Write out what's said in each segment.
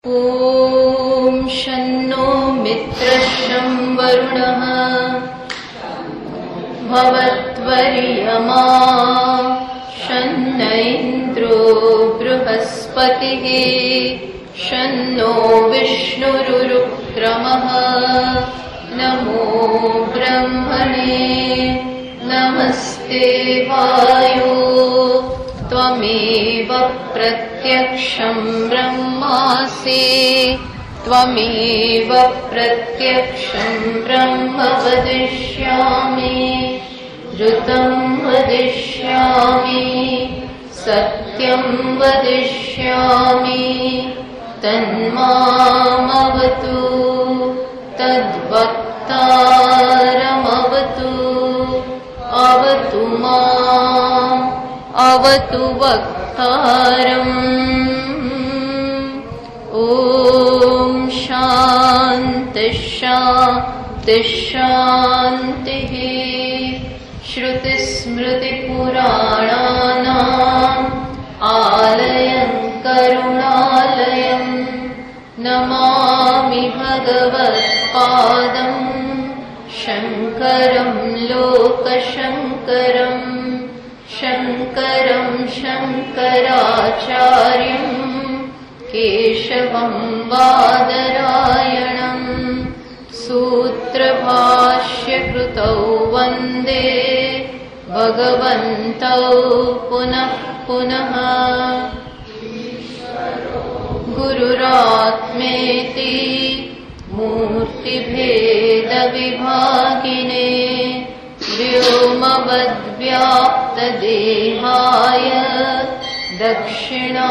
ॐ शन्नो मित्रः शं वरुणः भवत्वर्यमा शन्न इन्द्रो बृहस्पतिः शन्नो विष्णुरुक्रमः नमो ब्रह्मणे नमस्ते वायो त्वमेव प्रत्यक्षं ब्रह्मासि त्वमेव प्रत्यक्षं ब्रह्म वदिष्यामि ऋतं वदिष्यामि सत्यं वदिष्यामि तन्मामवतु तद्वक्तारमवतु अवतु माम् अवतु वक्तारम्। ॐ शान्तिः शान्तिः शान्तिः। श्रुतिस्मृतिपुराणानाम् आलयं करुणालयं नमामि भगवत्पादं शङ्करं लोकशङ्करम् शङ्करं शङ्कराचार्यं केशवं बादरायणं सूत्रभाष्यकृतौ वन्दे भगवन्तौ पुनः पुनः। गुरुरात्मेति मूर्तिभेदविभागिने व्योमवद्व्याप्तदेहाय दक्षिणामूर्तये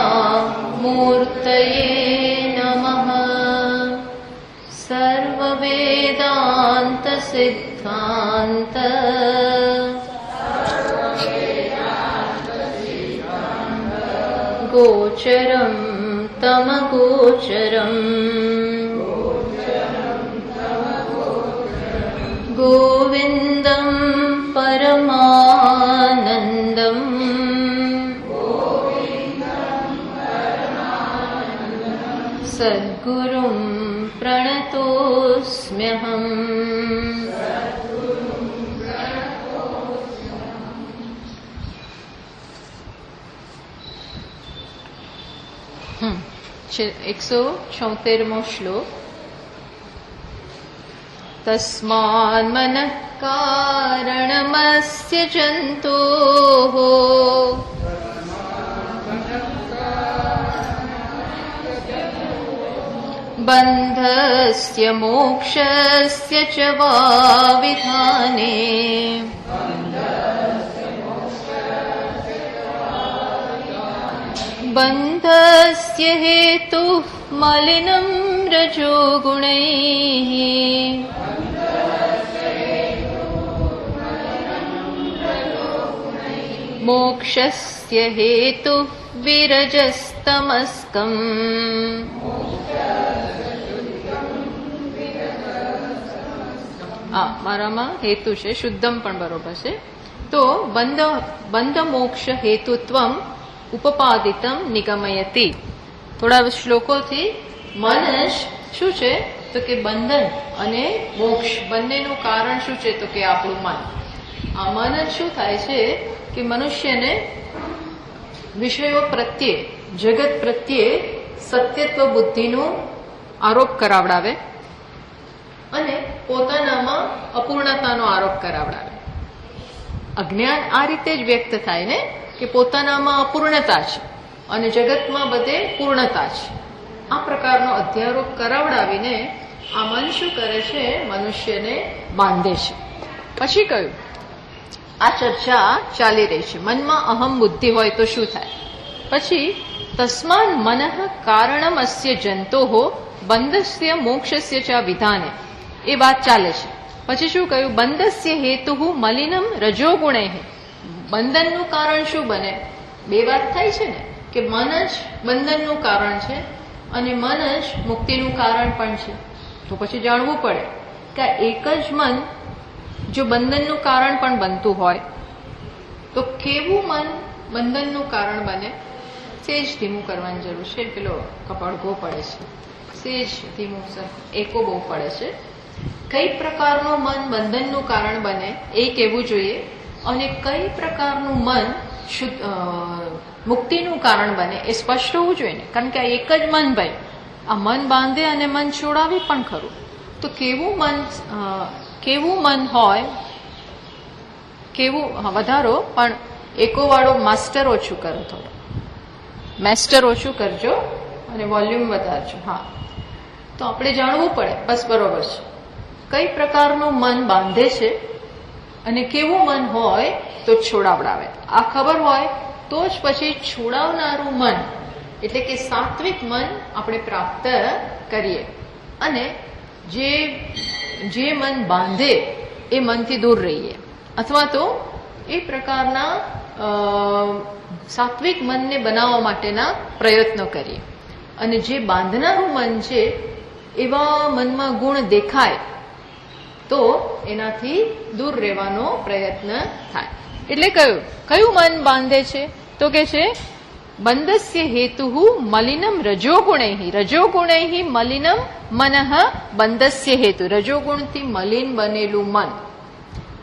नमः। सर्ववेदान्तसिद्धान्त गोचरं तमगोचरम् गोविन्दं परमानन्दम् सद्गुरुं प्रणतोऽस्म्यहम्। एकसो 176 श्लोक। तस्मान्मनः कारणमस्य जन्तोः बन्धस्य मोक्षस्य च वा विधाने बन्धस्य हेतुः मलिनं रजोगुणैः मोक्षस्य हेतुः विरजस्तमस्कम्। મારામાં હેતુ છે, શુદ્ધમ પણ બરોબર છે. તો બંધ મોક્ષ હેતુત્વમ ઉપપાદિતમ નિગમયતિ. થોડા શ્લોકોથી મન શું છે તો કે બંધન અને મોક્ષ બંનેનું કારણ શું છે તો કે આપણું મન. આ મન જ શું થાય છે કે મનુષ્યને વિષયો પ્રત્યે જગત પ્રત્યે સત્યત્વ બુદ્ધિનો આરોપ કરાવડાવે અને પોતાનામાં અપૂર્ણતાનો આરોપ કરાવડાવે. અજ્ઞાન આ રીતે જ વ્યક્ત થાય ને કે પોતાનામાં અપૂર્ણતા છે અને જગતમાં બધે પૂર્ણતા છે. આ પ્રકારનો અધ્યારોપ કરાવડાવીને આ મન શું કરે છે, મનુષ્યને બાંધે છે. પછી કહ્યું આ ચર્ચા ચાલી રહી છે, મનમાં અહમ બુદ્ધિ હોય તો શું થાય. પછી તસ્માન મનઃ કારણમ અસ્ય જંતોઃ બંધસ્ય મોક્ષસ્ય ચ વિધાને, એ વાત ચાલે છે. પછી શું કહ્યું, બંધસ્ય હેતુઃ મલિનમ રજોગુણૈઃ. બંધનનું કારણ શું બને? બે વાત થાય છે ને કે મન જ બંધનનું કારણ છે અને મન જ મુક્તિનું કારણ પણ છે. તો પછી જાણવું પડે કે એક જ મન જો બંધનનું કારણ પણ બનતું હોય તો કેવું મન બંધનનું કારણ બને? સેજ ધીમું કરવાની જરૂર છે. પેલો કપાળઘો પડે છે, સેજ ધીમું એકો બહુ પડે છે. કઈ પ્રકારનું મન બંધનનું કારણ બને એ કહેવું જોઈએ, અને કઈ પ્રકારનું મન મુક્તિનું કારણ બને એ સ્પષ્ટ હોવું જોઈએ ને. કારણ કે આ એક જ મન, ભાઈ, આ મન બાંધે અને મન છોડાવે પણ ખરું. તો કેવું મન હોય, કેવું વધારો, પણ એકો વાળો માસ્ટર ઓછું કરો, થોડો માસ્ટર ઓછું કરજો અને વોલ્યુમ વધારજો. હા, તો આપણે જાણવું પડે. બસ બરોબર છે. કઈ પ્રકારનું મન બાંધે છે અને કેવું મન હોય તો છોડાવડાવે, આ ખબર હોય તો જ પછી છોડાવનારું મન એટલે કે સાત્વિક મન આપણે પ્રાપ્ત કરીએ. અને જે મન બાંધે એ મનથી દૂર રહીએ, અથવા તો એ પ્રકારના સાત્વિક મનને બનાવવા માટેના પ્રયત્નો કરીએ. અને જે બાંધનારું મન છે એવા મનમાં ગુણ દેખાય તો એનાથી દૂર રહેવાનો પ્રયત્ન થાય. એટલે કયું મન બાંધે છે? તો કે છે બંધસ્ય હેતુ મલિનમ રજોગુણૈ, રજોગુણૈ મલિનમ મનઃ બંધસ્ય હેતુ. રજોગુણથી મલિન બનેલું મન.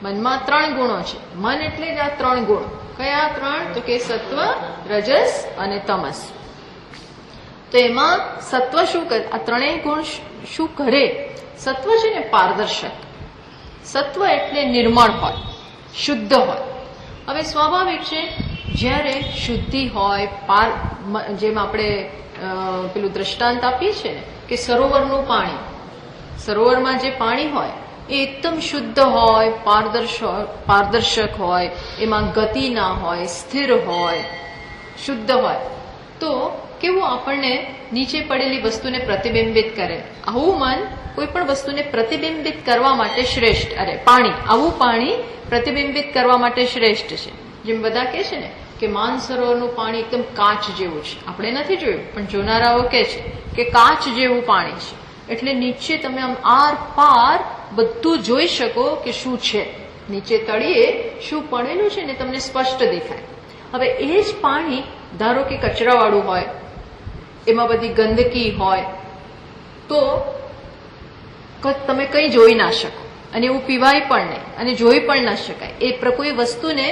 મનમાં 3 ગુણો છે. મન એટલે જ આ 3 ગુણ. કયા 3? તો કે સત્વ, રજસ અને તમસ. તો એમાં સત્વ શું કરે? આ 3 ગુણ શું કરે? સત્વ છે ને પારદર્શક. સત્વ એટલે નિર્મળ હોય, શુદ્ધ હોય. હવે સ્વાભાવિક છે, જ્યારે શુદ્ધિ હોય, જેમ આપણે પેલું દ્રષ્ટાંત આપીએ છીએ ને કે સરોવરનું પાણી, સરોવરમાં જે પાણી હોય એ એકદમ શુદ્ધ હોય, પારદર્શક હોય, એમાં ગતિ ના હોય, સ્થિર હોય, શુદ્ધ હોય, તો કેવું આપણને નીચે પડેલી વસ્તુને પ્રતિબિંબિત કરે. આવું મન કોઈ પણ વસ્તુને પ્રતિબિંબિત કરવા માટે શ્રેષ્ઠ. પાણી, આવું પાણી પ્રતિબિંબિત કરવા માટે શ્રેષ્ઠ છે. જેમ બધા કહે છે ને કે માનસરોવરનું પાણી એકદમ કાચ જેવું છે. આપણે નથી જોયું, પણ જોનારાઓ કહે છે કે કાચ જેવું પાણી છે. એટલે નીચે તમે આમ આર પાર બધું જોઈ શકો કે શું છે, નીચે તળિયે શું પડેલું છે ને તમને સ્પષ્ટ દેખાય. હવે એ જ પાણી ધારો કે કચરાવાળું હોય, એમાં બધી ગંદકી હોય, તો તમે કંઈ જોઈ ના શકો, અને એવું પીવાય પણ નહીં, અને જોઈ પણ ના શકાય. એ કોઈ વસ્તુને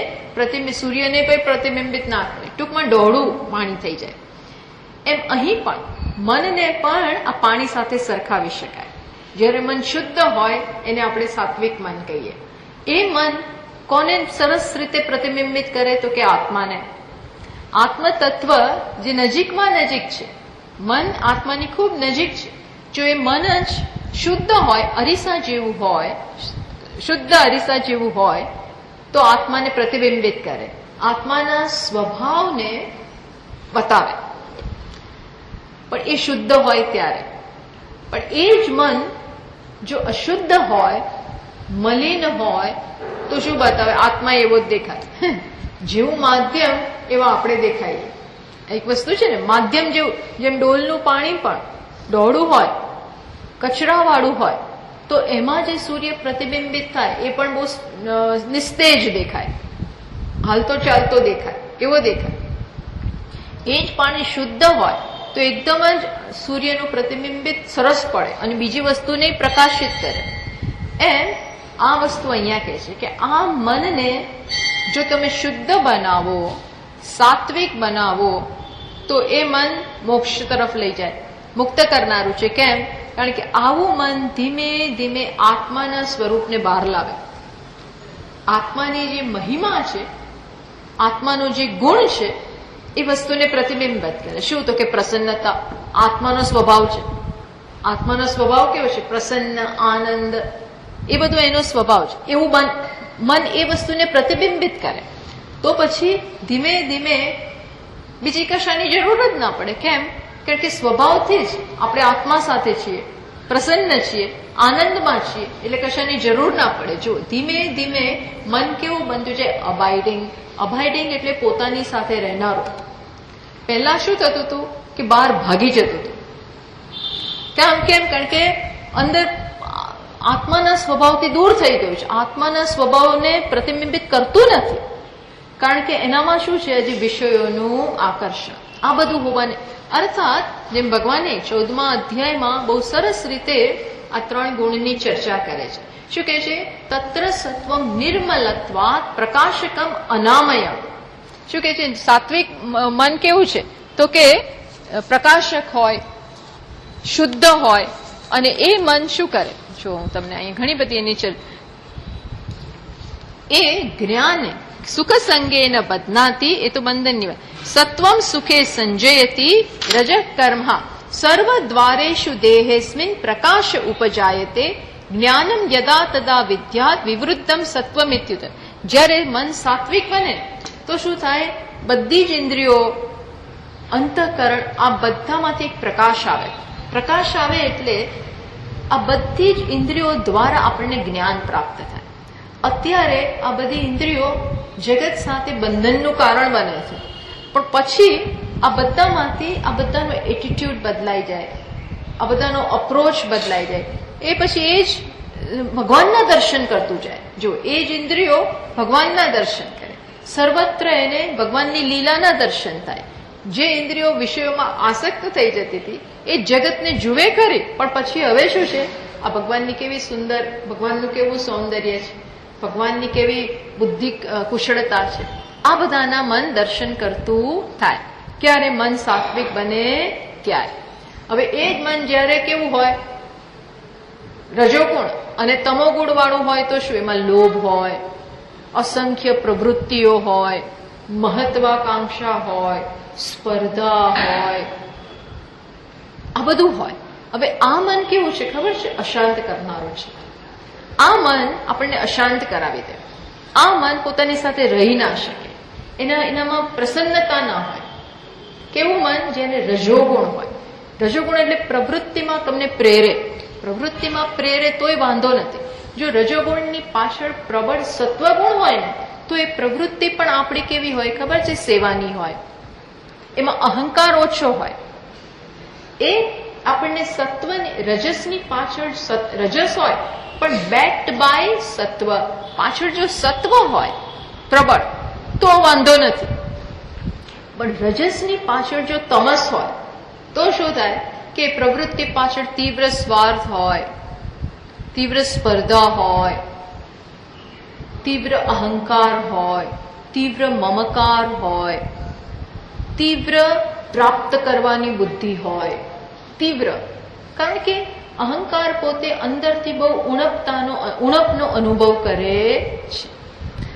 સૂર્યને પણ પ્રતિબિંબિત ના કરે. ટૂંકમાં ડોળું પાણી થઈ જાય. એમ અહીં પણ મનને પણ આ પાણી સાથે સરખાવી શકાય. જ્યારે મન શુદ્ધ હોય એને આપણે સાત્વિક મન કહીએ. એ મન કોને સરસ રીતે પ્રતિબિંબિત કરે? તો કે આત્માને. આત્મ તત્વ જે નજીકમાં નજીક છે, મન આત્માની ખૂબ નજીક છે. જો એ મન જ શુદ્ધ હોય, અરીસા જેવું હોય, શુદ્ધ અરીસા જેવું હોય, તો આત્માને પ્રતિબિંબિત કરે, આત્માના સ્વભાવને બતાવે. પણ એ શુદ્ધ હોય ત્યારે. પણ એ જ મન જો અશુદ્ધ હોય, મલિન હોય, તો શું બતાવે? આત્મા એવો જ દેખાય. જેવું માધ્યમ એવા આપણે દેખાઈએ. એક વસ્તુ છે ને, માધ્યમ જેવું. જેમ ડોલનું પાણી પણ ડોળું હોય, કચરાવાળું હોય, તો એમાં જે સૂર્ય પ્રતિબિંબિત થાય એ પણ બહુ નિસ્તેજ દેખાય, હાલતો ચાલતો દેખાય, કેવો દેખાય. એ જ પાણી શુદ્ધ હોય તો એકદમ જ સૂર્યનું પ્રતિબિંબિત સરસ પડે અને બીજી વસ્તુને પ્રકાશિત કરે. એમ આ વસ્તુ અહીંયા કહે છે કે આ મનને જો તમે શુદ્ધ બનાવો, સાત્વિક બનાવો, તો એ મન મોક્ષ તરફ લઈ જાય, મુક્ત કરનારું છે. કેમ? કારણ કે આવું મન ધીમે ધીમે આત્માના સ્વરૂપને બહાર લાવે. આત્માની જે મહિમા છે, આત્માનો જે ગુણ છે, એ વસ્તુને પ્રતિબિંબિત કરે. શું? તો કે પ્રસન્નતા. આત્માનો સ્વભાવ છે. આત્માનો સ્વભાવ કેવો છે? પ્રસન્ન, આનંદ, એ બધું એનો સ્વભાવ છે. એવું મન એ વસ્તુને પ્રતિબિંબિત કરે તો પછી ધીમે ધીમે બીજી કશાની જરૂર જ ના પડે. કેમ? કારણ કે સ્વભાવથી જ આપણે આત્મા સાથે છીએ, પ્રસન્ન છીએ, આનંદમાં છીએ, એટલે કશાની જરૂર ના પડે. જો ધીમે ધીમે મન કેવું બનતું છે? અબાઇડિંગ. અબાઇડિંગ એટલે પોતાની સાથે રહેનારું. પહેલા શું થતું હતું કે બહાર ભાગી જતું હતું. કેમ? કારણ કે અંદર આત્માના સ્વભાવથી દૂર થઈ ગયું છે. આત્માના સ્વભાવને પ્રતિબિંબિત કરતું નથી. કારણ કે એનામાં શું છે? હજી વિષયોનું આકર્ષણ. આ બધું હોવાને અર્થાત જેમ ભગવાને 14મા અધ્યાયમાં બહુ સરસ રીતે આ 3 ગુણની ચર્ચા કરે છે. શું કહે છે? તત્ર સત્વમ નિર્મલત્વાત પ્રકાશકમ અનામયમ. શું કહે છે? સાત્વિક મન કેવું છે? તો કે પ્રકાશક હોય, શુદ્ધ હોય, અને એ મન શું કરે? જો હું તમને અહીંયા ઘણી બધી એની એ જ્ઞાન સુખ સંગેન બદનાતી, એ તો બંધનની વાત. સત્વમ સુખે સંજયતી રજ કર્મ સર્વદ્વારેષુ દેહેસ્મિન પ્રકાશ ઉપજાયતે જ્ઞાનમ યદા તદા વિદ્યાત વિવૃદ્ધમ સત્વમિત્યુત. જ્યારે મન સાત્વિક બને તો શું થાય? બધી જ ઇન્દ્રિયો, અંતઃકરણ, આ બધામાંથી એક પ્રકાશ આવે. પ્રકાશ આવે એટલે આ બધી જ ઇન્દ્રિયો દ્વારા આપણને જ્ઞાન પ્રાપ્ત થાય. અત્યારે આ બધી ઇન્દ્રિયો જગત સાથે બંધનનું કારણ બને છે, પણ પછી આ બધામાંથી આ બધાનો એટીટ્યુડ બદલાઈ જાય, આ બધાનો અપ્રોચ બદલાઈ જાય. એ પછી એ જ ભગવાનના દર્શન કરતું જાય. જો એ જ ઇન્દ્રિયો ભગવાનના દર્શન કરે, સર્વત્ર એને ભગવાનની લીલાના દર્શન થાય. જે ઇન્દ્રિયો વિષયોમાં આસક્ત થઈ જતી હતી એ જગતને જુએ ખરી, પણ પછી હવે શું છે? આ ભગવાનની કેવી સુંદર, ભગવાનનું કેવું સૌંદર્ય છે, ભગવાનની કેવી બુદ્ધિ કુશળતા છે, આ બધાના મન દર્શન કરતું થાય. ક્યારે? મન સાત્વિક બને ત્યારે. હવે એ જ મન જ્યારે કેવું હોય? રજોગુણ અને તમોગુણ વાળું હોય તો શું? એમાં લોભ હોય, અસંખ્ય પ્રવૃત્તિઓ હોય, મહત્વાકાંક્ષા હોય, સ્પર્ધા હોય, આ બધું હોય. હવે આ મન કેવું છે ખબર છે? અશાંત કરનારું છે. આ મન આપણને અશાંત કરાવી દે. આ મન પોતાની સાથે રહી ના શકે, એનામાં પ્રસન્નતા ના હોય. કેવું મન? જેને રજોગુણ હોય. રજોગુણ એટલે પ્રવૃત્તિમાં તમને પ્રેરે. પ્રવૃત્તિમાં પ્રેરે તોય વાંધો નથી. જો રજોગુણની પાછળ પ્રબળ સત્વગુણ હોય ને તો એ પ્રવૃત્તિ પણ આપણી કેવી હોય ખબર છે? સેવાની હોય. એમાં અહંકાર ઓછો હોય. એ આપણને સત્વની, રજસની પાછળ રજસ હોય પણ બેક્ડ બાય સત્વ. પાછળ જો સત્વ હોય પ્રબળ તો વાંધો નથી, પણ રજસની પાછળ જો તમસ હોય તો શું થાય? કે પ્રવૃત્તિ પાછળ તીવ્ર સ્વાર્થ હોય, તીવ્ર સ્પર્ધા હોય, તીવ્ર અહંકાર હોય, તીવ્ર મમકાર હોય, તીવ્ર પ્રાપ્ત કરવાની બુદ્ધિ હોય. તીવ્ર કારણ કે અહંકાર પોતે અંદરથી બહુ ઉણપનો અનુભવ કરે છે,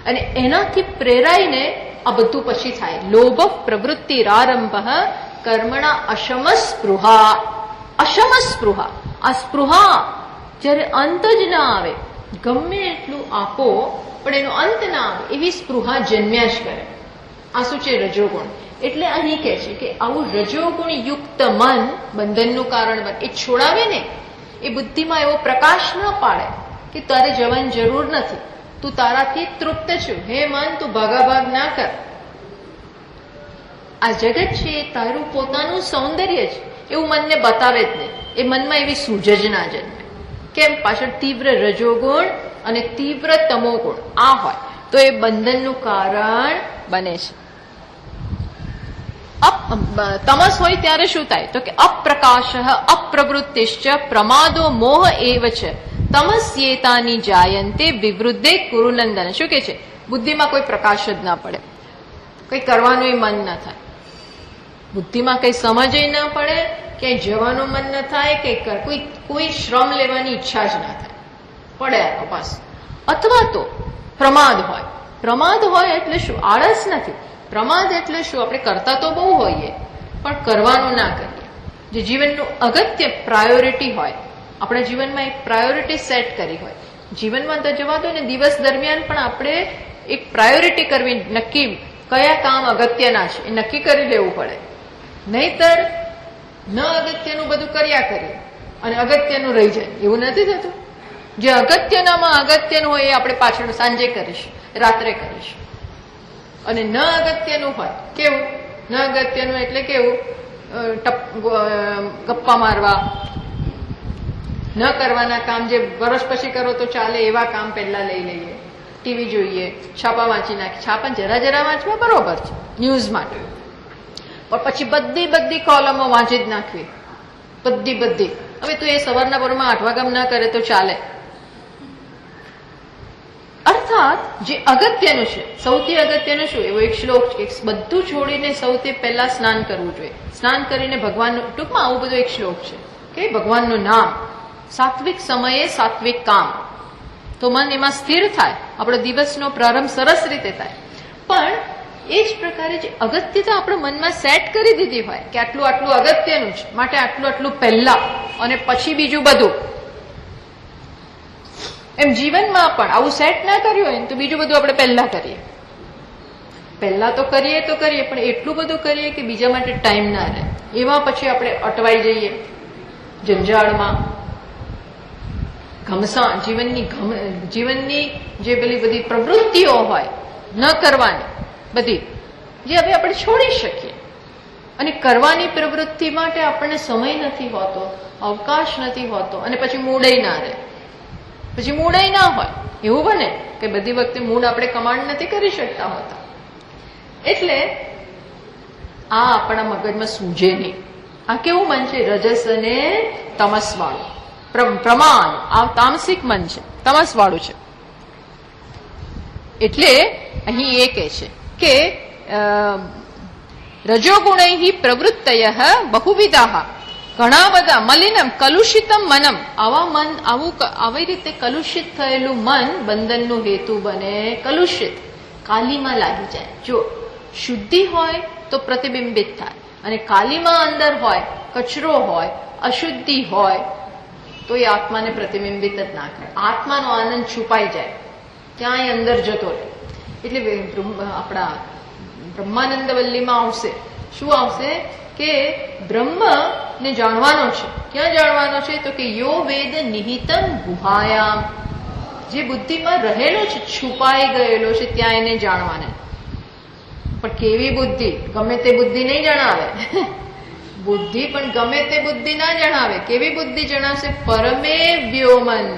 અને એનાથી પ્રેરાઈને આ બધું પછી થાય. લોભ પ્રવૃત્તિ રારંભ કર્મણા અશમ સ્પૃહા. અશમ સ્પૃહા, આ સ્પૃહા જ્યારે અંત જ ના આવે, ગમે એટલું આપો પણ એનો અંત ના આવે, એવી સ્પૃહા જન્મ્યા જ કરે. આ શું છે? રજોગુણ. એટલે અહીં કહે છે કે આવું રજોગુણ યુક્ત મન બંધનનું કારણ બને. એ છોડાવે ને, એ બુદ્ધિમાં એવો પ્રકાશ ન પાડે કે તારે જવાની જરૂર નથી, તું તારાથી તૃપ્ત છું, હે મન તું ભાગાભાગ ના કર. આ જગત છે એ તારું પોતાનું સૌંદર્ય છે એવું મનને બતાવે જ નહીં. એ મનમાં એવી સૂઝ જ ના જન્મે. કેમ? પાછળ તીવ્ર રજોગુણ અને તીવ્ર તમોગુણ આ હોય તો એ બંધનનું કારણ બને છે. તમસ હોય ત્યારે શું થાય? તો કે અપ્રકાશ અપ્રવૃત્તિશ્ચ પ્રમાદો મોહ એવ છે તમસ્યેતાની જાયંતે વિવૃદ્ધે કુરુનંદન. શું કે છે? બુદ્ધિમાં કોઈ પ્રકાશ જ ના પડે, કઈ કરવાનું મન ન થાય, બુદ્ધિમાં કઈ સમજ ના પડે, ક્યાંય જવાનું મન ન થાય, કોઈ શ્રમ લેવાની ઈચ્છા જ ના થાય, પડે બસ. અથવા તો પ્રમાદ હોય. પ્રમાદ હોય એટલે શું? આળસ નથી. પ્રમાદ એટલે શું? આપણે કરતા તો બહુ હોઈએ પણ કરવાનું ના કરીએ. જે જીવનનું અગત્ય પ્રાયોરિટી હોય, આપણા જીવનમાં એક પ્રાયોરિટી સેટ કરી હોય. જીવનમાં તો જવા દો ને, દિવસ દરમિયાન પણ આપણે એક પ્રાયોરિટી કરવી, નક્કી કયા કામ અગત્યના છે એ નક્કી કરી લેવું પડે. નહીતર ન અગત્યનું બધું કર્યા કરીએ અને અગત્યનું રહી જાય. એવું નથી થતું? જે અગત્યનામાં અગત્યનું હોય એ આપણે પાછળ સાંજે કરીશું, રાત્રે કરીશું. અને ન અગત્યનું હોય કેવું? ન અગત્યનું એટલે કેવું? ગપ્પા મારવા, ન કરવાના કામ જે વર્ષ પછી કરો તો ચાલે એવા કામ પહેલા લઈ લઈએ. ટીવી જોઈએ, છાપા વાંચી નાખી. છાપા જરા જરા વાંચવા બરોબર છે ન્યૂઝ માટે, પણ પછી બધી કોલમો વાંચી જ નાખવી, બધી. હવે તો એ સવારના પરમાં 8 વાગ્યા ના કરે તો ચાલે. અર્થાત જે અગત્યનું છે, સૌથી અગત્યનું શું, એવો એક શ્લોક છે, બધું છોડીને સૌથી પહેલા સ્નાન કરવું જોઈએ. સ્નાન કરીને ભગવાનનું, ટૂંકમાં આવું બધું એક શ્લોક છે કે ભગવાનનું નામ, સાત્વિક સમયે સાત્વિક કામ, તો મન એમાં સ્થિર થાય, આપણો દિવસનો પ્રારંભ સરસ રીતે થાય. પણ એ જ પ્રકારે જે અગત્યતા આપણા મનમાં સેટ કરી દીધી હોય કે આટલું અગત્યનું છે, માટે આટલું પહેલા અને પછી બીજું બધું, એમ જીવનમાં પણ આવું સેટ ના કર્યું હોય તો બીજું બધું આપણે પહેલા કરીએ. પહેલા તો કરીએ પણ એટલું બધું કરીએ કે બીજા માટે ટાઈમ ના રહે. એમાં પછી આપણે અટવાઈ જઈએ જંજાળમાં, ઘમસાણ, જીવનની જે પેલી બધી પ્રવૃત્તિઓ હોય ન કરવાની બધી, જે હવે આપણે છોડી શકીએ. અને કરવાની પ્રવૃત્તિ માટે આપણને સમય નથી હોતો, અવકાશ નથી હોતો, અને પછી મૂડય ના રહે. પછી મૂડય ના હોય, એવું બને કે બધી વખતે મૂડ આપણે કમાન્ડ નથી કરી શકતા હોતા. એટલે આ આપણા મગજમાં સૂજે નહીં. આ કેવું મન છે? રજસ અને તમસ વાળું, પ્રમાણ. આ તામસિક મન છે, તમસ વાળું છે. એટલે અહીં એ કહે છે કે રજોગુણૈ પ્રવૃત્તય બહુવિધા, ઘણા બધા, મલિનમ કલુષિતમ મનમ, આવી રીતે કલુષિત થયેલું મન બંધનનું હેતુ બને. કલુષિત, કાલીમાં લાગી જાય. જો શુદ્ધિ હોય તો પ્રતિબિંબિત થાય, અને કાલીમાં અંદર હોય, કચરો હોય, અશુદ્ધિ હોય તો એ આત્માને પ્રતિબિંબિત જ ના કરે. આત્માનો આનંદ છુપાઈ જાય, ક્યાંય અંદર જતો રહે. એટલે આપણા બ્રહ્માનંદ વલ્લીમાં આવશે, શું આવશે કે બ્રહ્મને જાણવાનો છે. ક્યાં જાણવાનો છે? તો કે યો વેદ નિહિતમ ગુહાયામ, જે બુદ્ધિમાં રહેલો છે, છુપાઈ ગયેલો છે, ત્યાં એને જાણવાને. પણ કેવી બુદ્ધિ? ગમે તે બુદ્ધિ નહીં જણાવે. બુદ્ધિ પણ ગમે તે બુદ્ધિ ના જણાવે. કેવી બુદ્ધિ જણાવશે? પરમે વ્યોમન,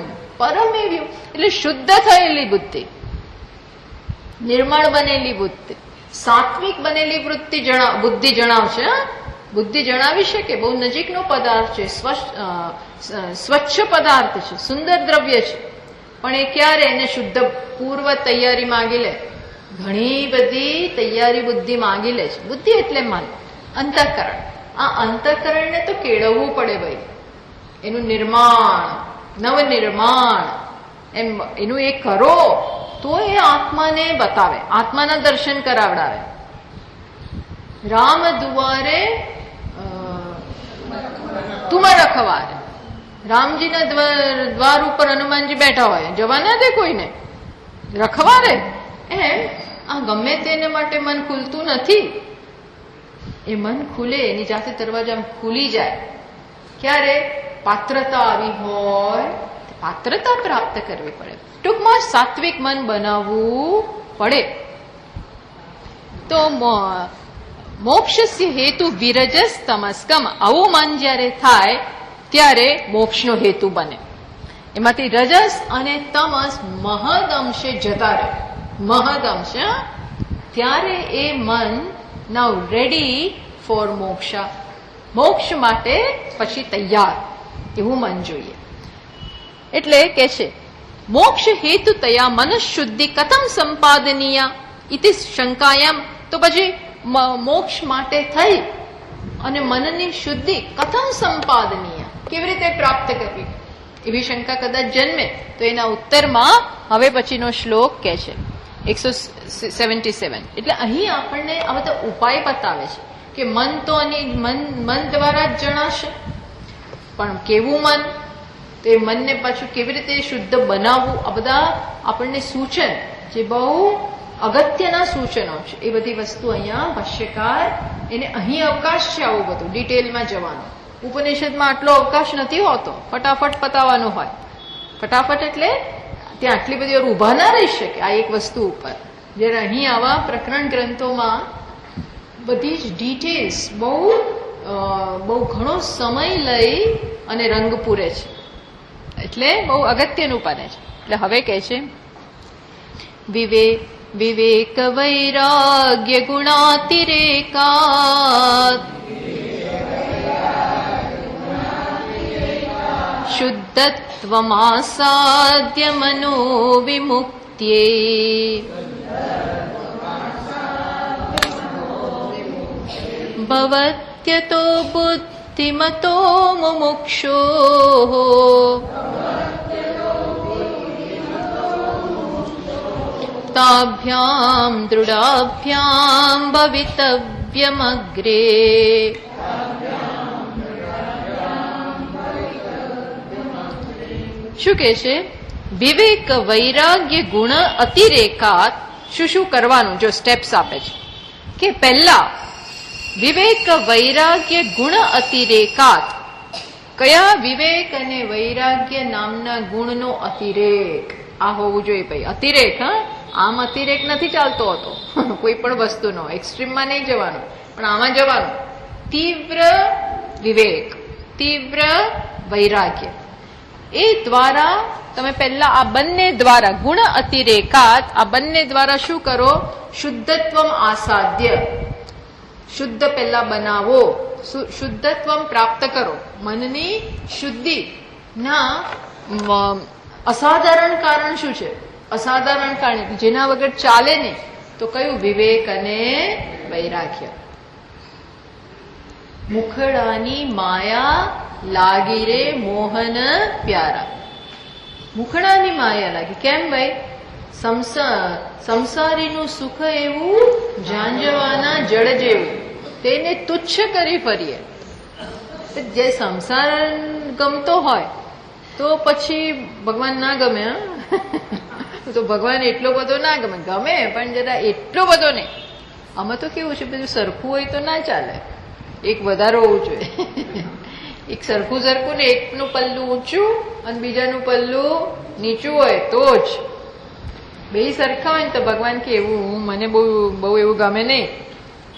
પરમે વ્યોમ એટલે શુદ્ધ થયેલી બુદ્ધિ, નિર્મળ બનેલી બુદ્ધિ, સાત્વિક બનેલી બુદ્ધિ જણાવશે. બુદ્ધિ જણાવી શકે. બહુ નજીકનો પદાર્થ છે, સ્વચ્છ પદાર્થ છે, સુંદર દ્રવ્ય છે. પણ એ ક્યારે? એને શુદ્ધ પૂર્વ તૈયારી માંગી લે. ઘણી બધી તૈયારી બુદ્ધિ માંગી લે છે. બુદ્ધિ એટલે મન, અંતઃકરણ. આ અંતઃકરણને તો કેળવવું પડે ભાઈ. એનું નિર્માણ, નવનિર્માણ, એમ એનું એ કરો તો એ આત્માને બતાવે, આત્માના દર્શન કરાવડાવે. રામ દુવારે તુમ રખવારે, રામજીના દ્વાર ઉપર હનુમાનજી બેઠા હોય, જવા ના દે કોઈને, રખવારે. એમ આ ગમે તેને માટે મન ખુલતું નથી. એ મન ખુલે, એની જાતે દરવાજા ખુલી જાય ક્યારે? પાત્રતા આવી હોય, પાત્રતા પ્રાપ્ત કરવી પડે. ટૂંકમાં સાત્વિક મન બનાવવું પડે. તો મોક્ષસ્ય હેતુ વિરજસ તમસ્કમ, આવું મન જયારે થાય ત્યારે મોક્ષનો હેતુ બને. એમાંથી રજસ અને તમસ મહદ અંશે જતા રહે, મહદ અંશ. ત્યારે એ મન નાઉ રેડી ફોર મોક્ષ, મોક્ષ માટે પછી તૈયાર, એવું મન જોઈએ. એટલે કે છે મોક્ષ હેતુ તયા મનઃશુદ્ધિ કથમ સંપાદનીય ઇતિ શંકાયમ. તો પછી મોક્ષ માટે થઈ અને મનની શુદ્ધિ કથમ સંપાદનીય, કેવી રીતે પ્રાપ્ત કરવી, એવી શંકા કદાચ જન્મે તો એના ઉત્તરમાં હવે પછીનો શ્લોક કહે છે 177. એટલે અહીં આપણને આ બધા ઉપાય બતાવે છે કે મન તો મન દ્વારા જ જણાશે, પણ કેવું મન, તો એ મનને પાછું કેવી રીતે શુદ્ધ બનાવવું, આ બધા આપણને સૂચન, જે બહુ અગત્યના સૂચનો છે, એ બધી વસ્તુ અહીંયા ભાષ્યકાર, એને અહીં અવકાશ છે આવું બધું ડિટેલમાં જવાનો. ઉપનિષદમાં આટલો અવકાશ નથી હોતો, ફટાફટ પતાવવાનો હોય. ફટાફટ એટલે ત્યાં આટલી બધી વાર ઉભા ના રહી શકે આ એક વસ્તુ ઉપર. જ્યારે અહીં આવા પ્રકરણ ગ્રંથોમાં બધી જ ડિટેલ્સ બહુ ઘણો સમય લઈ અને રંગ પૂરે છે, એટલે બહુ અગત્યનું બને છે. એટલે હવે કહે છે વિવેક વૈરાગ્ય ગુણાતિરેકાત શુદ્ધત્વમાસાદ્ય મનો વિમુક્ત્યે ભવત્યતો બુદ્ધિમતો મુમુક્ષોઃ તાભ્યામ દૃઢાભ્યામ ભવિતવ્યમગ્રે. શું કે છે? વિવેક વૈરાગ્ય ગુણ અતિરેકાત. શું કરવાનું? જો સ્ટેપ્સ આપે છે કે પહેલા વિવેક વૈરાગ્ય ગુણ અતિરેકાત. કયા? વિવેક અને વૈરાગ્ય નામના ગુણનો અતિરેક. આ હોવું જોઈએ ભાઈ, અતિરેક. હા, આમ અતિરેક નથી ચાલતો હતો કોઈ પણ વસ્તુનો. એક્સ્ટ્રીમમાં નહીં જવાનું, પણ આમાં જવાનું. તીવ્ર વિવેક, તીવ્ર વૈરાગ્ય, એ દ્વારા તમે પહેલા આ બંને દ્વારા ગુણ અતિરેકાત, આ બંને દ્વારા શું કરો? શુદ્ધત્વમ આસાદ્ય, શુદ્ધ પહેલા બનાવો, શુદ્ધત્વમ પ્રાપ્ત કરો. મનની શુદ્ધિ ના અસાધારણ કારણ શું છે? અસાધારણ કારણ જેના વગર ચાલે નહીં. તો કયું? વિવેક અને વૈરાગ્ય. મુખડાની માયા લાગી રે મોહન પ્યારા. મુખડાની માયા લાગી. કેમ ભાઈ? સંસારીનું સુખ એવું ઝાંઝવાના જળ જેવું, તેને તુચ્છ કરી ફરીએ. જે સંસાર ગમતો હોય તો પછી ભગવાન ના ગમે. તો ભગવાન એટલો બધો ના ગમે, ગમે પણ જરા એટલો બધો નહીં. આમાં તો કેવું છે, બધું સરખું હોય તો ના ચાલે, એક વધારે હોવું જોઈએ. એક સરખું સરખું ને એકનું પલ્લું ઊંચું અને બીજાનું પલ્લું નીચું હોય તો જ. બે સરખા હોય ને તો ભગવાન કે એવું મને બહુ એવું ગમે નહીં.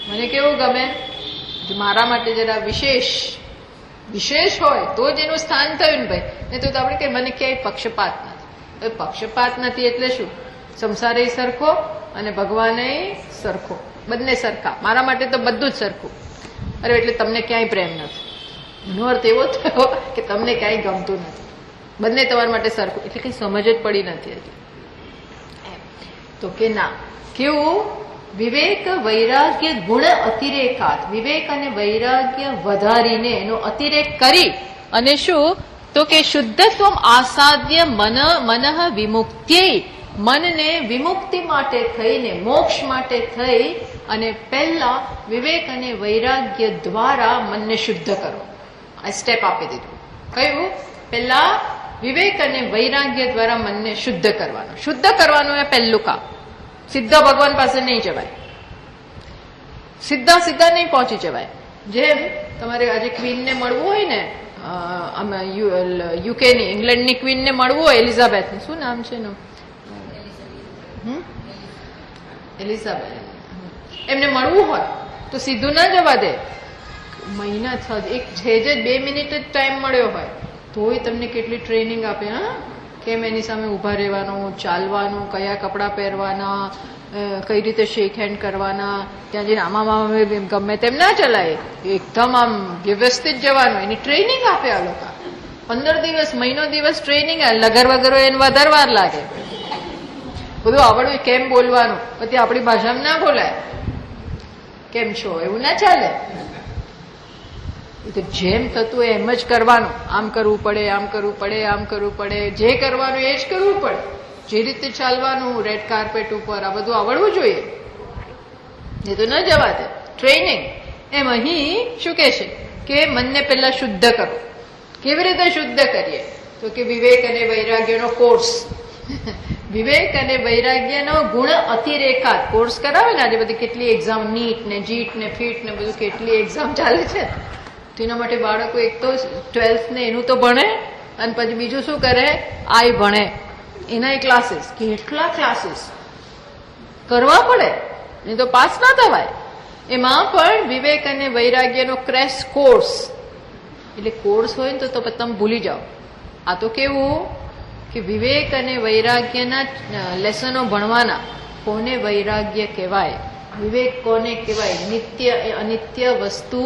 મને કેવું ગમે? મારા માટે જરા વિશેષ હોય તો જ એનું સ્થાન થયું ને ભાઈ. નહીં તો આપણે કે મને ક્યાંય પક્ષપાત નથી. પક્ષપાત નથી એટલે શું? સંસારે સરખો અને ભગવાને સરખો, બંને સરખા. મારા માટે તો બધું જ સરખું. અરે એટલે તમને ક્યાંય પ્રેમ નથી. એનો અર્થ એવો થયો કે તમને ક્યાંય ગમતું નથી, બંને તમારા માટે સરખું. એટલે કઈ સમજ જ પડી નથી હજી. તો કે ના, કેવું? વિવેક વૈરાગ્ય ગુણ અતિરેકાત. વિવેક અને વૈરાગ્ય વધારીને એનો અતિરેક કરી અને શું? તો કે શુદ્ધત્વમ આસાદ્ય મનઃ વિમુક્ત્યૈ. મનને વિમુક્તિ માટે થઈને, મોક્ષ માટે થઈ અને પહેલા વિવેક અને વૈરાગ્ય દ્વારા મનને શુદ્ધ કરો. આ સ્ટેપ આપી દીધું. કયું? પહેલા વિવેક અને વૈરાગ્ય દ્વારા મનને શુદ્ધ કરવાનું. શુદ્ધ કરવાનું એ પહેલું કામ. સીધા ભગવાન પાસે નહીં જવાય, સીધા નહીં પહોંચી જવાય. જેમ તમારે આજે ક્વીનને મળવું હોય ને, યુકેની, ઇંગ્લેન્ડની ક્વીનને મળવું હોય, એલિઝાબેથ, શું નામ છે એનું? એલિઝાબેથ. એમને મળવું હોય તો સીધું ના જવા દે. મહિના એક છે જ 2 મિનિટ જ ટાઈમ મળ્યો હોય તોય તમને કેટલી ટ્રેનિંગ આપે. હા, કેમ એની સામે ઊભા રહેવાનું, ચાલવાનું, કયા કપડાં પહેરવાના, કઈ રીતે શેક હેન્ડ કરવાના. ત્યાં જઈને આમાં ગમે તેમ ના ચલાય, એકદમ આમ વ્યવસ્થિત જવાનું. એની ટ્રેનિંગ આપે આ લોકો. 15 દિવસ, મહિનો દિવસ ટ્રેનિંગ. લગર વગર એને વધારે વાર લાગે. બધું આવડવું, કેમ બોલવાનું, પછી આપણી ભાષામાં ના બોલાય. કેમ છો એવું ના ચાલે. તો જેમ થતું હોય એમ જ કરવાનું. આમ કરવું પડે, આમ કરવું પડે, આમ કરવું પડે. જે કરવાનું એ જ કરવું પડે. જે રીતે ચાલવાનું રેડ કાર્પેટ ઉપર, આ બધું આવડવું જોઈએ. એ તો ન જવા દે. ટ્રેનિંગ. એમ અહીં શું કે છે કે મનને પહેલા શુદ્ધ કરો. કેવી રીતે શુદ્ધ કરીએ? તો કે વિવેક અને વૈરાગ્યનો કોર્સ. વિવેક અને વૈરાગ્યનો ગુણ અતિરેકાત કોર્સ કરાવે ને. આજે બધી કેટલી એક્ઝામ, નીટ ને જીટ ને ફીટ ને બધું કેટલી એક્ઝામ ચાલે છે. તેના માટે બાળકો એક તો 12th ને એનું તો ભણે અને પછી બીજું શું કરે? આઈ ભણે. એના ક્લાસીસ, કેટલા ક્લાસીસ કરવા પડે, નહીં તો પાસ ના થવાય. એમાં પણ વિવેક અને વૈરાગ્યનો ક્રેશ કોર્સ. એટલે કોર્સ હોય ને તો તમે ભૂલી જાઓ. આ તો કેવું કે વિવેક અને વૈરાગ્યના લેસનો ભણવાના કોને વૈરાગ્ય કહેવાય, વિવેક કોને કહેવાય, નિત્ય અનિત્ય વસ્તુ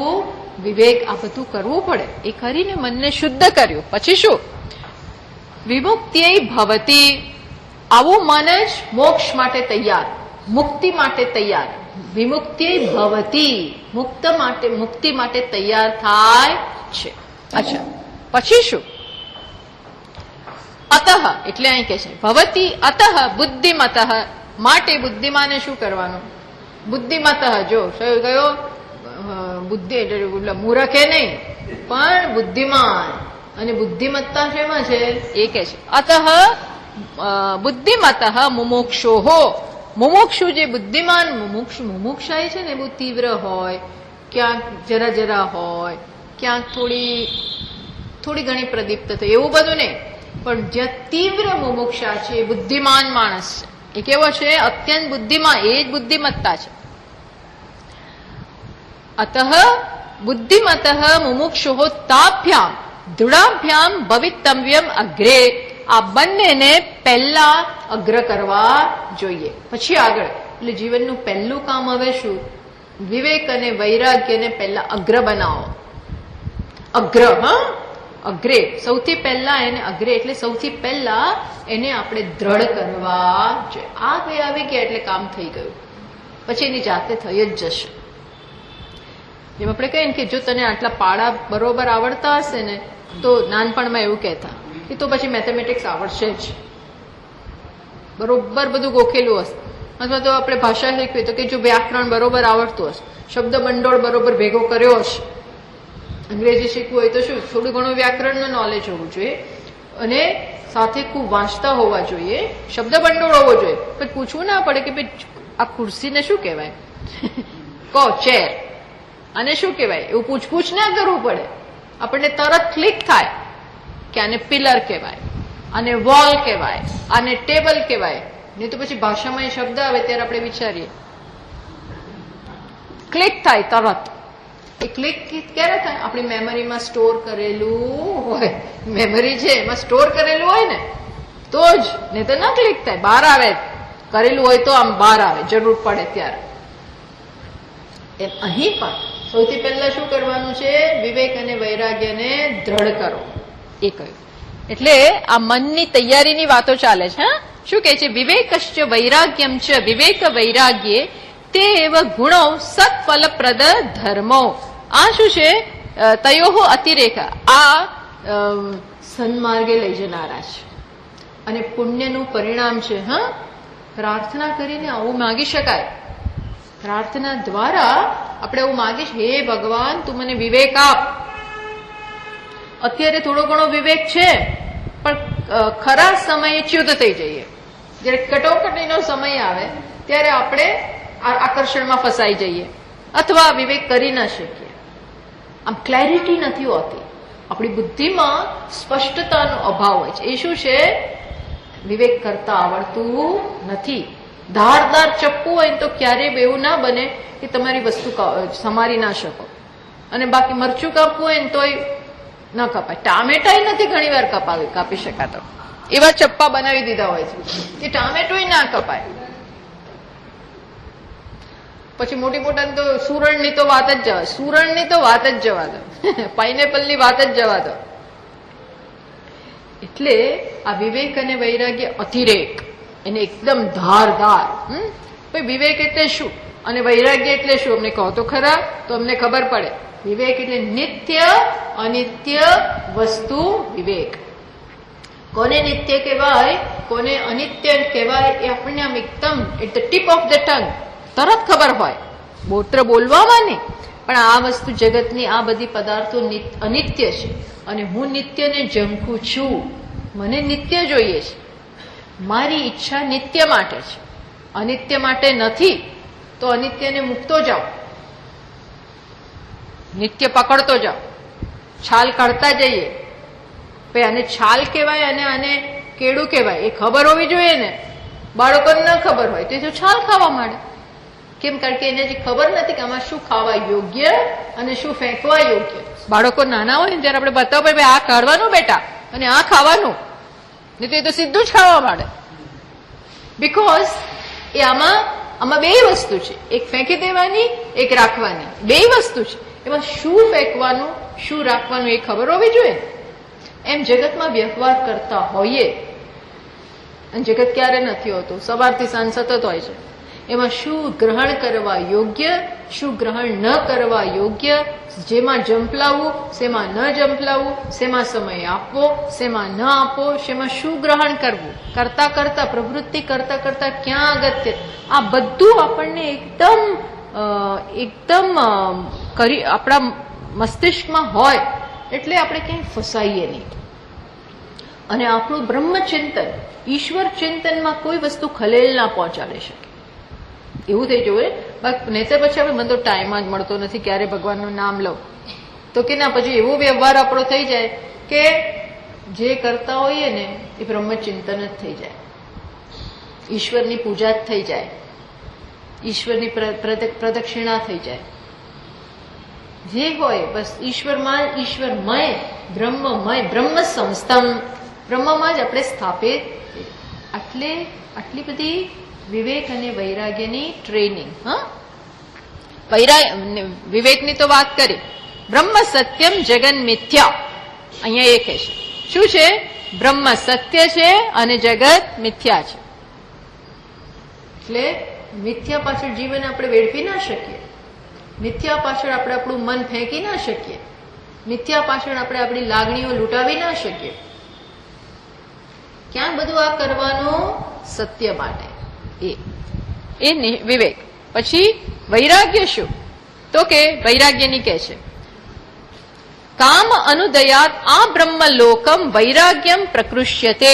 વિવેક, આ બધું કરવું પડે. એ કરીને મનને શુદ્ધ કર્યું પછી શું? વિમુક્ત્यै ભવતી, આવું મન જ મોક્ષ માટે તૈયાર, મુક્તિ માટે તૈયાર. વિમુક્ત્यै ભવતી, મુક્તિ માટે તૈયાર થાય છે. અચ્છા, પછી શું? અતઃ એટલે અહીં કે છે ભવતી અતઃ બુદ્ધિમતઃ, માટે બુદ્ધિમાને શું કરવાનું? બુદ્ધિમતઃ, જો ગયો બુદ્ધિ એટલે મૂર્ખે નહીં પણ બુદ્ધિમાન. અને બુદ્ધિમત્તા શેમાં છે એ કે છે. અતઃ બુદ્ધિમતઃ મુમુક્ષોહો, મુમુક્ષુ જે બુદ્ધિમાન મુમુક્ષાય છે ને બહુ તીવ્ર હોય, ક્યાંક જરા જરા હોય, ક્યાંક થોડી ઘણી પ્રદીપ્ત થાય, એવું બધું નહીં. પણ જ્યાં તીવ્ર મુમુક્ષા છે એ બુદ્ધિમાન માણસ છે. એ કેવો છે? અત્યંત બુદ્ધિમાન. એ જ બુદ્ધિમત્તા છે. અતઃ બુદ્ધિમતઃ મુમુક્ષુઃ તાભ્યામ દૃઢાભ્યામ ભવિતવ્યમ અગ્રે, આ બંનેને પહેલા અગ્ર કરવા જોઈએ, પછી આગળ. એટલે જીવનનું પહેલું કામ હવે શું? વિવેક અને વૈરાગ્યને પહેલા અગ્ર બનાવો. અગ્ર, હા, અગ્રે. સૌથી પહેલા એને અગ્રે એટલે સૌથી પહેલા એને આપણે દ્રઢ કરવા જોઈએ. આ બે આવી ગયા એટલે કામ થઈ ગયું, પછી એની જાતે થઈ જ જશે. જેમ આપણે કહીએ ને કે જો તને આટલા પાડા બરોબર આવડતા હશે ને તો નાનપણમાં એવું કહેતા કે તો પછી મેથેમેટિક્સ આવડશે જ, બરોબર બધું ગોખેલું હશે. અથવા તો આપણે ભાષા શીખવી તો કે જો વ્યાકરણ બરોબર આવડતું હશે, શબ્દ ભંડોળ બરોબર ભેગો કર્યો હશે. અંગ્રેજી શીખવું હોય તો શું થોડું ઘણું વ્યાકરણનું નોલેજ હોવું જોઈએ અને સાથે ખૂબ વાંચતા હોવા જોઈએ, શબ્દ ભંડોળ હોવો જોઈએ. પણ પૂછવું ના પડે કે ભાઈ આ ખુરશીને શું કહેવાય, કહો ચેર, અને શું કહેવાય, એવું પૂછપૂછ ના કરવું પડે. આપણને તરત ક્લિક થાય કે આને પિલર કહેવાય, આને વોલ કહેવાય, આને ટેબલ કહેવાય. નહીં તો પછી ભાષામાં એ શબ્દ આવે ત્યારે આપણે વિચારીએ, ક્લિક થાય તરત. એ ક્લિક ક્યારે થાય? આપણી મેમરીમાં સ્ટોર કરેલું હોય, મેમરી છે એમાં સ્ટોર કરેલું હોય ને તો જ, નહીં તો ના ક્લિક થાય, બહાર આવે. કરેલું હોય તો આમ બહાર આવે જરૂર પડે ત્યારે. એમ અહીં પણ સૌથી પહેલા શું કરવાનું છે? વિવેક અને વૈરાગ્યને દ્રઢ કરો, એ કહ્યું. એટલે આ મનની તૈયારીની વાતો ચાલે છે. હા, શું કહે છે? વિવેકશ્ચ વૈરાગ્યમ ચ વિવેક વૈરાગ્યે તે એવ ગુણો સત્ફલપ્રદ ધર્મો. આ શું છે? તયોહો અતિરેક, આ સન્માર્ગે લઈ જનારા છે અને પુણ્યનું પરિણામ છે. હા, પ્રાર્થના કરીને આવું માગી શકાય. પ્રાર્થના દ્વારા આપણે એવું માગીશ, હે ભગવાન તું મને વિવેક આપ. અત્યારે થોડો ઘણો વિવેક છે પણ ખરા સમયે ચ્યુત થઈ જઈએ. જયારે કટોકટીનો સમય આવે ત્યારે આપણે આકર્ષણમાં ફસાઈ જઈએ અથવા વિવેક કરી ના શકીએ. આમ ક્લેરિટી નથી હોતી, આપણી બુદ્ધિમાં સ્પષ્ટતાનો અભાવ હોય છે. એ શું છે? વિવેક કરતા આવડતું નથી. ધારદાર ચપ્પુ હોય તો ક્યારેય એવું ના બને કે તમારી વસ્તુ સમારી ના શકો, અને બાકી મરચું કાપવું હોય ને તોય ન કપાય. ટામેટાય નથી ઘણી વાર કાપી શકાતો, એવા ચપ્પા બનાવી દીધા હોય છે કે ટામેટોય ના કપાય. પછી મોટી મોટા તો સુરણની તો વાત જ જવા, સુરણની તો વાત જ જવા દો, પાઇનેપલની વાત જ જવા દો. એટલે આ વિવેક અને વૈરાગ્ય અતિરેક, એને એકદમ ધારદાર. વિવેક એટલે શું અને વૈરાગ્ય એટલે શું અમને કહો તો ખરા, તો અમને ખબર પડે. વિવેક એટલે નિત્ય અનિત્ય વસ્તુ વિવેક. કોને નિત્ય કહેવાય, કોને અનિત્ય કહેવાય, એ આપણને આમ એકદમ at the tip of the tongue તરત ખબર હોય, બોત્ર બોલવામાં નહીં. પણ આ વસ્તુ જગતની આ બધી પદાર્થો અનિત્ય છે અને હું નિત્યને ઝંખું છું. મને નિત્ય જોઈએ છે, મારી ઈચ્છા નિત્ય માટે છે, અનિત્ય માટે નથી. તો અનિત્યને મૂકતો જાઓ, નિત્ય પકડતો જાઓ, છાલ કાઢતા જઈએ. ભાઈ આને છાલ કહેવાય અને આને કેળું કહેવાય એ ખબર હોવી જોઈએ ને. બાળકોને ન ખબર હોય તો છાલ ખાવા માંડે. કેમ? કારણ કે એને જે ખબર નથી કે આમાં શું ખાવા યોગ્ય અને શું ફેંકવા યોગ્ય. બાળકો નાના હોય ને ત્યારે આપણે બતાવો, ભાઈ આ કાઢવાનું બેટા અને આ ખાવાનું, નહીં તો એ તો સીધું જ ખાવા માંડે. બીકોઝ એ આમાં બે વસ્તુ છે, એક ફેંકી દેવાની, એક રાખવાની, બે વસ્તુ છે. એમાં શું ફેંકવાનું શું રાખવાનું એ ખબર હોવી જોઈએ. એમ જગતમાં વ્યવહાર કરતા હોઈએ, અને જગત ક્યારે નથી હોતું, સવારથી સાંજ સતત હોય છે. એમાં શું ગ્રહણ કરવા યોગ્ય, શું ગ્રહણ ન કરવા યોગ્ય, જેમાં જંપલાવવું, શેમાં ન જંપલાવવું, શેમાં સમય આપવો, શેમાં ન આપવો, શેમાં શું ગ્રહણ કરવું, કરતા કરતા પ્રવૃત્તિ કરતા કરતા ક્યાં અગત્ય, આ બધું આપણને એકદમ આપણા મસ્તિષ્કમાં હોય એટલે આપણે ક્યાંય ફસાઈએ નહીં. અને આપણું બ્રહ્મચિંતન, ઈશ્વર ચિંતનમાં કોઈ વસ્તુ ખલેલ ના પહોંચાડી શકે એવું થઈ જવું. નહીતર પછી આપણે મને તો ટાઈમ જ મળતો નથી, ક્યારે ભગવાનનું નામ લઉં, તો કે ના, પછી એવો વ્યવહાર આપણો થઈ જાય કે જે કરતા હોઈએ ને એ બ્રહ્મચિંતન જ થઈ જાય, ઈશ્વરની પૂજા જ થઈ જાય, ઈશ્વરની પ્રદક્ષિણા થઈ જાય. જે હોય બસ ઈશ્વરમાં, ઈશ્વરમય, બ્રહ્મમય, બ્રહ્મ સંસ્થમ, બ્રહ્મમાં જ આપણે સ્થાપિત. આટલી બધી વિવેક અને વૈરાગ્યની ટ્રેનિંગ. વિવેકની તો વાત કરી. બ્રહ્મ સત્યમ જગન મિથ્યા, અહીંયા એ કહે છે શું છે? બ્રહ્મ સત્ય છે અને જગત મિથ્યા છે. એટલે મિથ્યા પાછળ જીવન આપણે વેડફી ના શકીએ, મિથ્યા પાછળ આપણે આપણું મન ફેંકી ના શકીએ, મિથ્યા પાછળ આપણે આપણી લાગણીઓ લૂંટાવી ના શકીએ. ક્યાં બધું આ કરવાનું? સત્ય માટે. એ વિવેક. પછી વૈરાગ્ય શું? તો કે વૈરાગ્યની કહે છે કામ અનુદયાત આ બ્રહ્મલોકમ વૈરાગ્યમ પ્રકૃષ્યતે.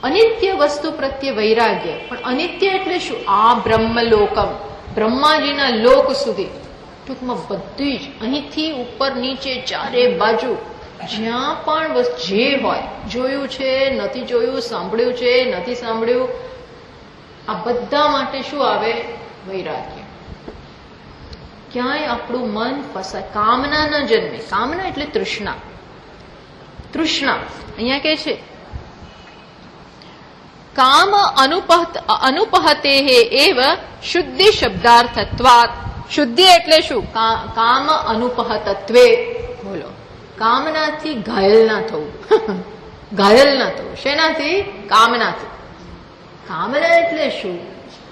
અનિત્ય વસ્તુ પ્રત્યે વૈરાગ્ય. પણ અનિત્ય એટલે શું? આ બ્રહ્મલોકમ, બ્રહ્માજીના લોક સુધી, ટૂંકમાં બધી જ અહીંથી ઉપર નીચે ચારે બાજુ જ્યાં પણ જે હોય, જોયું છે નથી જોયું, સાંભળ્યું છે નથી સાંભળ્યું, આ બધા માટે શું આવે? વૈરાગ્ય. ક્યાંય આપણું મન ફસાય, કામના ન જન્મે. કામના એટલે તૃષ્ણા. તૃષ્ણા અહીંયા કે છે કામ અનુપહતે એવ શુદ્ધિ શબ્દાર્થત્વાત. શુદ્ધિ એટલે શું? કામ અનુપહતત્વે. બોલો, કામનાથી ઘાયલ ના થવું. ઘાયલ ના થવું શેનાથી? કામનાથી. કામના એટલે શું?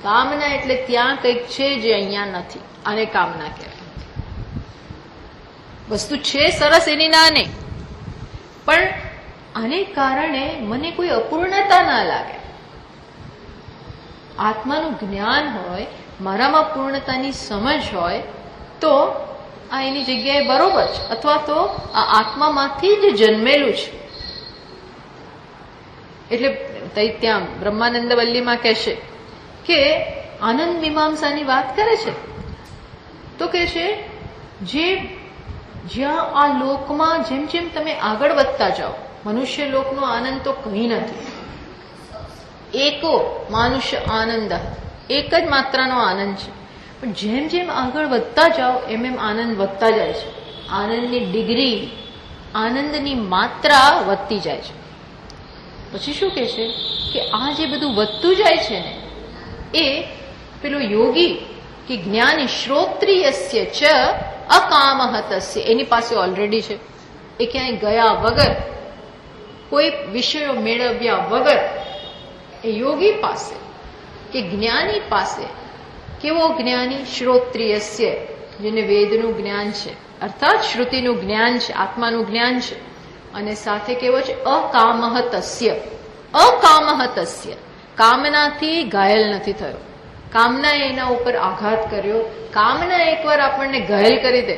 કામના એટલે ત્યાં કંઈક છે જે અહીંયા નથી, આને કામના કહેવાય. વસ્તુ છે સરસ, એની ના નહીં, પણ આને કારણે મને કોઈ અપૂર્ણતા ના લાગે. આત્માનું જ્ઞાન હોય, મારામાં પૂર્ણતાની સમજ હોય તો આ એની જગ્યાએ બરોબર છે, અથવા તો આ આત્મામાંથી જ જન્મેલું છે. એટલે ત્યાં બ્રહ્માનંદ વલ્લીમાં કહેશે કે આનંદ મીમાંસાની વાત કરે છે તો કે છે જ્યાં આ લોકમાં જેમ જેમ તમે આગળ વધતા જાઓ, મનુષ્ય લોકનો આનંદ તો કંઈ નથી. એકો માનુષ્ય આનંદ, એક જ માત્રાનો આનંદ છે. પણ જેમ જેમ આગળ વધતા જાઓ એમ એમ આનંદ વધતા જાય છે. આનંદની ડિગ્રી, આનંદની માત્રા વધતી જાય છે. પછી શું કહે છે કે આ જે બધું વધતું જાય છે ને એ પેલો યોગી કે જ્ઞાની શ્રોત્રિયસ્ય ચ અકામહતસ્ય, એની પાસે ઓલરેડી છે. એ ક્યાંય ગયા વગર, કોઈ વિષયો મેળવ્યા વગર એ યોગી પાસે કે જ્ઞાની પાસે. કેવો જ્ઞાની? શ્રોત્રિયસ્ય, જેને વેદનું જ્ઞાન છે, અર્થાત શ્રુતિનું જ્ઞાન છે, આત્માનું જ્ઞાન છે. અને સાથે કેવો છે? અકામહતસ્ય. અકામહતસ્ય, કામનાથી ઘાયલ નથી થયો. કામના એના ઉપર આઘાત કર્યો, કામના એકવાર આપણને ઘાયલ કરી દે,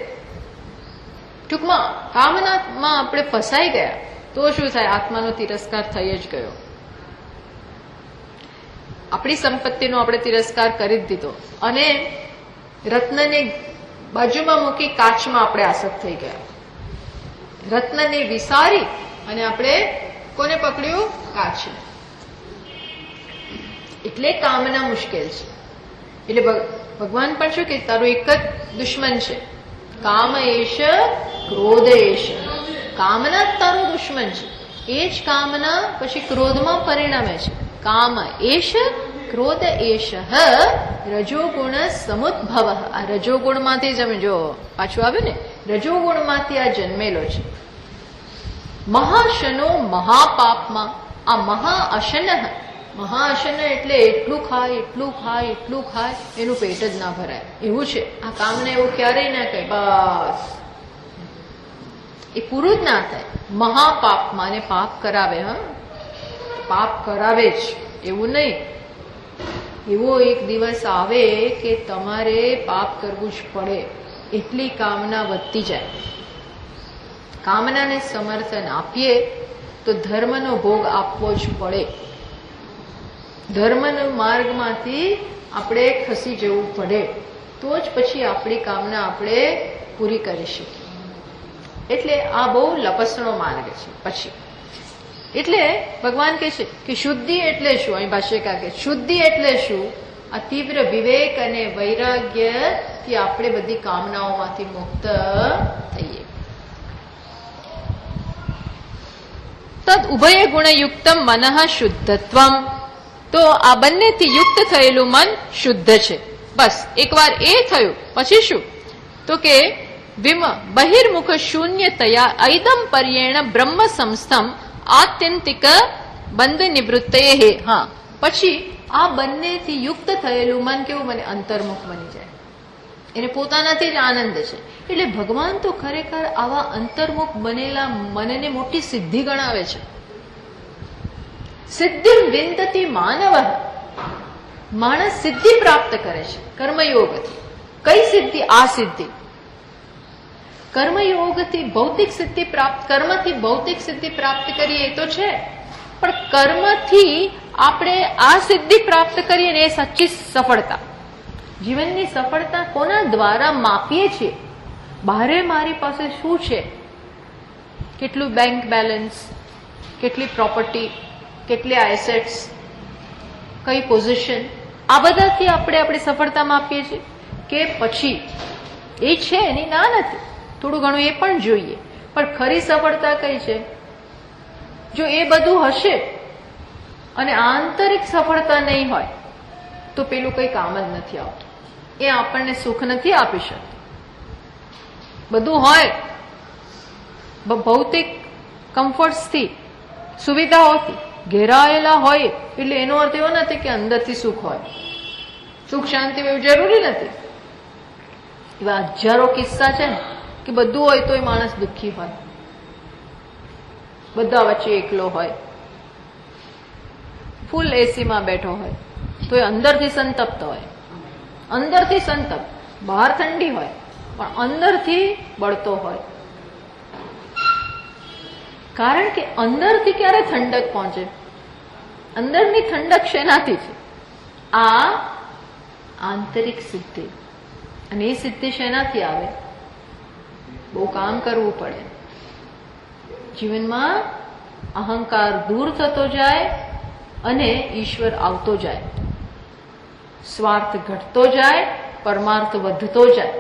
ટૂંકમાં કામનામાં આપણે ફસાઈ ગયા તો શું થાય? આત્માનો તિરસ્કાર થઈ જ ગયો. આપણી સંપત્તિનો આપણે તિરસ્કાર કરી જ દીધો અને રત્નને બાજુમાં મૂકી કાચમાં આપણે આસક્ત થઈ ગયા. રત્નને વિસારી અને આપણે કોને પકડ્યું? કાચને. એટલે કામના મુશ્કેલ છે. એટલે ભગવાન પણ શું કે તારો એક જ દુશ્મન છે, કામ એશ ક્રોધ એશ. કામના જ તારો દુશ્મન છે. એ જ કામના પછી ક્રોધમાં પરિણમે છે. કામ એશ ક્રોધ એષ રજોગુણ સમુદ્ભવ. આ રજોગુણમાંથી જ જો પાછું આવ્યું ને, રજોગુણમાંથી આ જન્મેલો છે. મહાશનો મહાપાપમાં. આ મહાઅશન, મહાઅશન એટલે એટલું ખાય એટલું ખાય એટલું ખાય એનું પેટ જ ના ભરાય એવું છે. આ કામને એવું ક્યારેય ના કહે બસ એ પૂરું જ ના થાય. મહાપાપમાં, અને પાપ કરાવે. પાપ કરાવે જ, એવું નહીં. એવો એક દિવસ આવે કે તમારે પાપ કરવું જ પડે, એટલી કામના વધતી જાય. કામનાને સમર્થન આપીએ તો ધર્મનો ભોગ આપવો જ પડે. ધર્મનો માર્ગમાંથી આપણે ખસી જવું પડે, તો જ પછી આપણી કામના આપણે પૂરી કરી શકીએ. એટલે આ બહુ લપસણો માર્ગ છે. પછી એટલે ભગવાન કહે છે કે શુદ્ધિ એટલે શું? અહીં ભાષ્યકાર કે શુદ્ધિ એટલે શું? આ તીવ્ર વિવેક અને વૈરાગ્યથી આપણે બધી કામનાઓમાંથી મુક્ત થઈએ. તદ ઉભય ગુણયુક્તમ મનઃ શુદ્ધત્વમ. તો આ બંનેથી યુક્ત થયેલું મન શુદ્ધ છે. બસ એકવાર એ થયું પછી શું? તો કે બહિર્મુખ શૂન્યતયા ઐદમ પર્યેણ બ્રહ્મ સંસ્થમ આત્યંતિક બંધ નિવૃત્તયે. હા, પછી આ બંનેથી યુક્ત થયેલું મન કેવું બને? અંતર્મુખ બની જાય. એને પોતાનાથી જ આનંદ છે. એટલે ભગવાન તો ખરેખર આવા અંતર્મુખ બનેલા મનને મોટી સિદ્ધિ ગણાવે છે. સિદ્ધિ વિંદતી માનવ. માણસ સિદ્ધિ પ્રાપ્ત કરે છે કર્મયોગથી. કઈ સિદ્ધિ? આ સિદ્ધિ. કર્મયોગથી ભૌતિક સિદ્ધિ પ્રાપ્ત, કર્મથી ભૌતિક સિદ્ધિ પ્રાપ્ત કરીએ તો છે, પણ કર્મથી આપણે આ સિદ્ધિ પ્રાપ્ત કરીએ ને એ સાચી સફળતા. જીવનની સફળતા કોના દ્વારા માપીએ છીએ? બહારે મારી પાસે શું છે, કેટલું બેંક બેલેન્સ, કેટલી પ્રોપર્ટી, કેટલી એસેટ્સ, કઈ પોઝિશન, આ બધાથી આપણે આપણી સફળતા માપીએ છીએ કે પછી એ છે એની ના નથી, થોડું ઘણું એ પણ જોઈએ. પણ ખરી સફળતા કઈ છે? જો એ બધું હશે અને આંતરિક સફળતા નહીં હોય તો પેલું કઈ કામ જ નથી આવતું. એ આપણને સુખ નથી આપી શકતું. બધું હોય ભૌતિક કમ્ફર્ટ્સથી, સુવિધાઓથી ઘેરાયેલા હોય એટલે એનો અર્થ એવો નથી કે અંદરથી સુખ હોય. સુખ શાંતિ એવું જરૂરી નથી. એવા હજારો કિસ્સા છે ને કે બધું હોય તોય માણસ દુઃખી હોય, બધા વચ્ચે એકલો હોય, ફૂલ એસીમાં બેઠો હોય તોય અંદરથી સંતપ્ત હોય. અંદરથી સંતપ્ત, બહાર ઠંડી હોય પણ અંદરથી બળતો હોય. કારણ કે અંદરથી ક્યારે ઠંડક પહોંચે? અંદરની ઠંડક શેનાથી છે? આ આંતરિક સિદ્ધિ. અને એ સિદ્ધિ શેનાથી આવે? બહુ કામ કરવું પડે. જીવનમાં અહંકાર દૂર થતો જાય અને ઈશ્વર આવતો જાય, સ્વાર્થ ઘટતો જાય, પરમાર્થ વધતો જાય,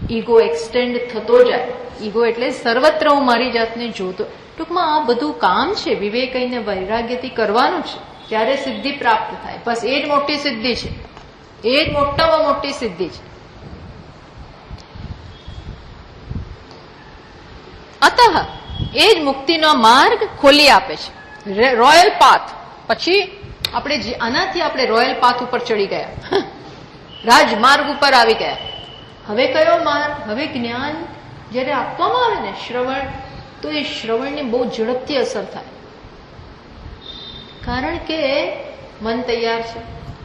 ઈગો એક્સટેન્ડ થતો જાય. ઈગો એટલે સર્વત્ર હું મારી જાતને જોતો. ટૂંકમાં આ બધું કામ છે વિવેક અને વૈરાગ્યથી કરવાનું છે, ત્યારે સિદ્ધિ પ્રાપ્ત થાય. બસ એ જ મોટી સિદ્ધિ છે, એ જ મોટામાં મોટી સિદ્ધિ છે. અતઃ એ જ મુક્તિનો માર્ગ ખોલી આપે છે, રોયલ પાથ. પછી આપણે આનાથી આપણે રોયલ પાથ ઉપર ચડી ગયા, રાજમાર્ગ ઉપર આવી ગયા. હવે કયો માર્ગ? હવે જ્ઞાન જયારે આપવામાં આવે ને શ્રવણ, તો એ શ્રવણની બહુ ઝડપથી અસર થાય. કારણ કે મન તૈયાર છે.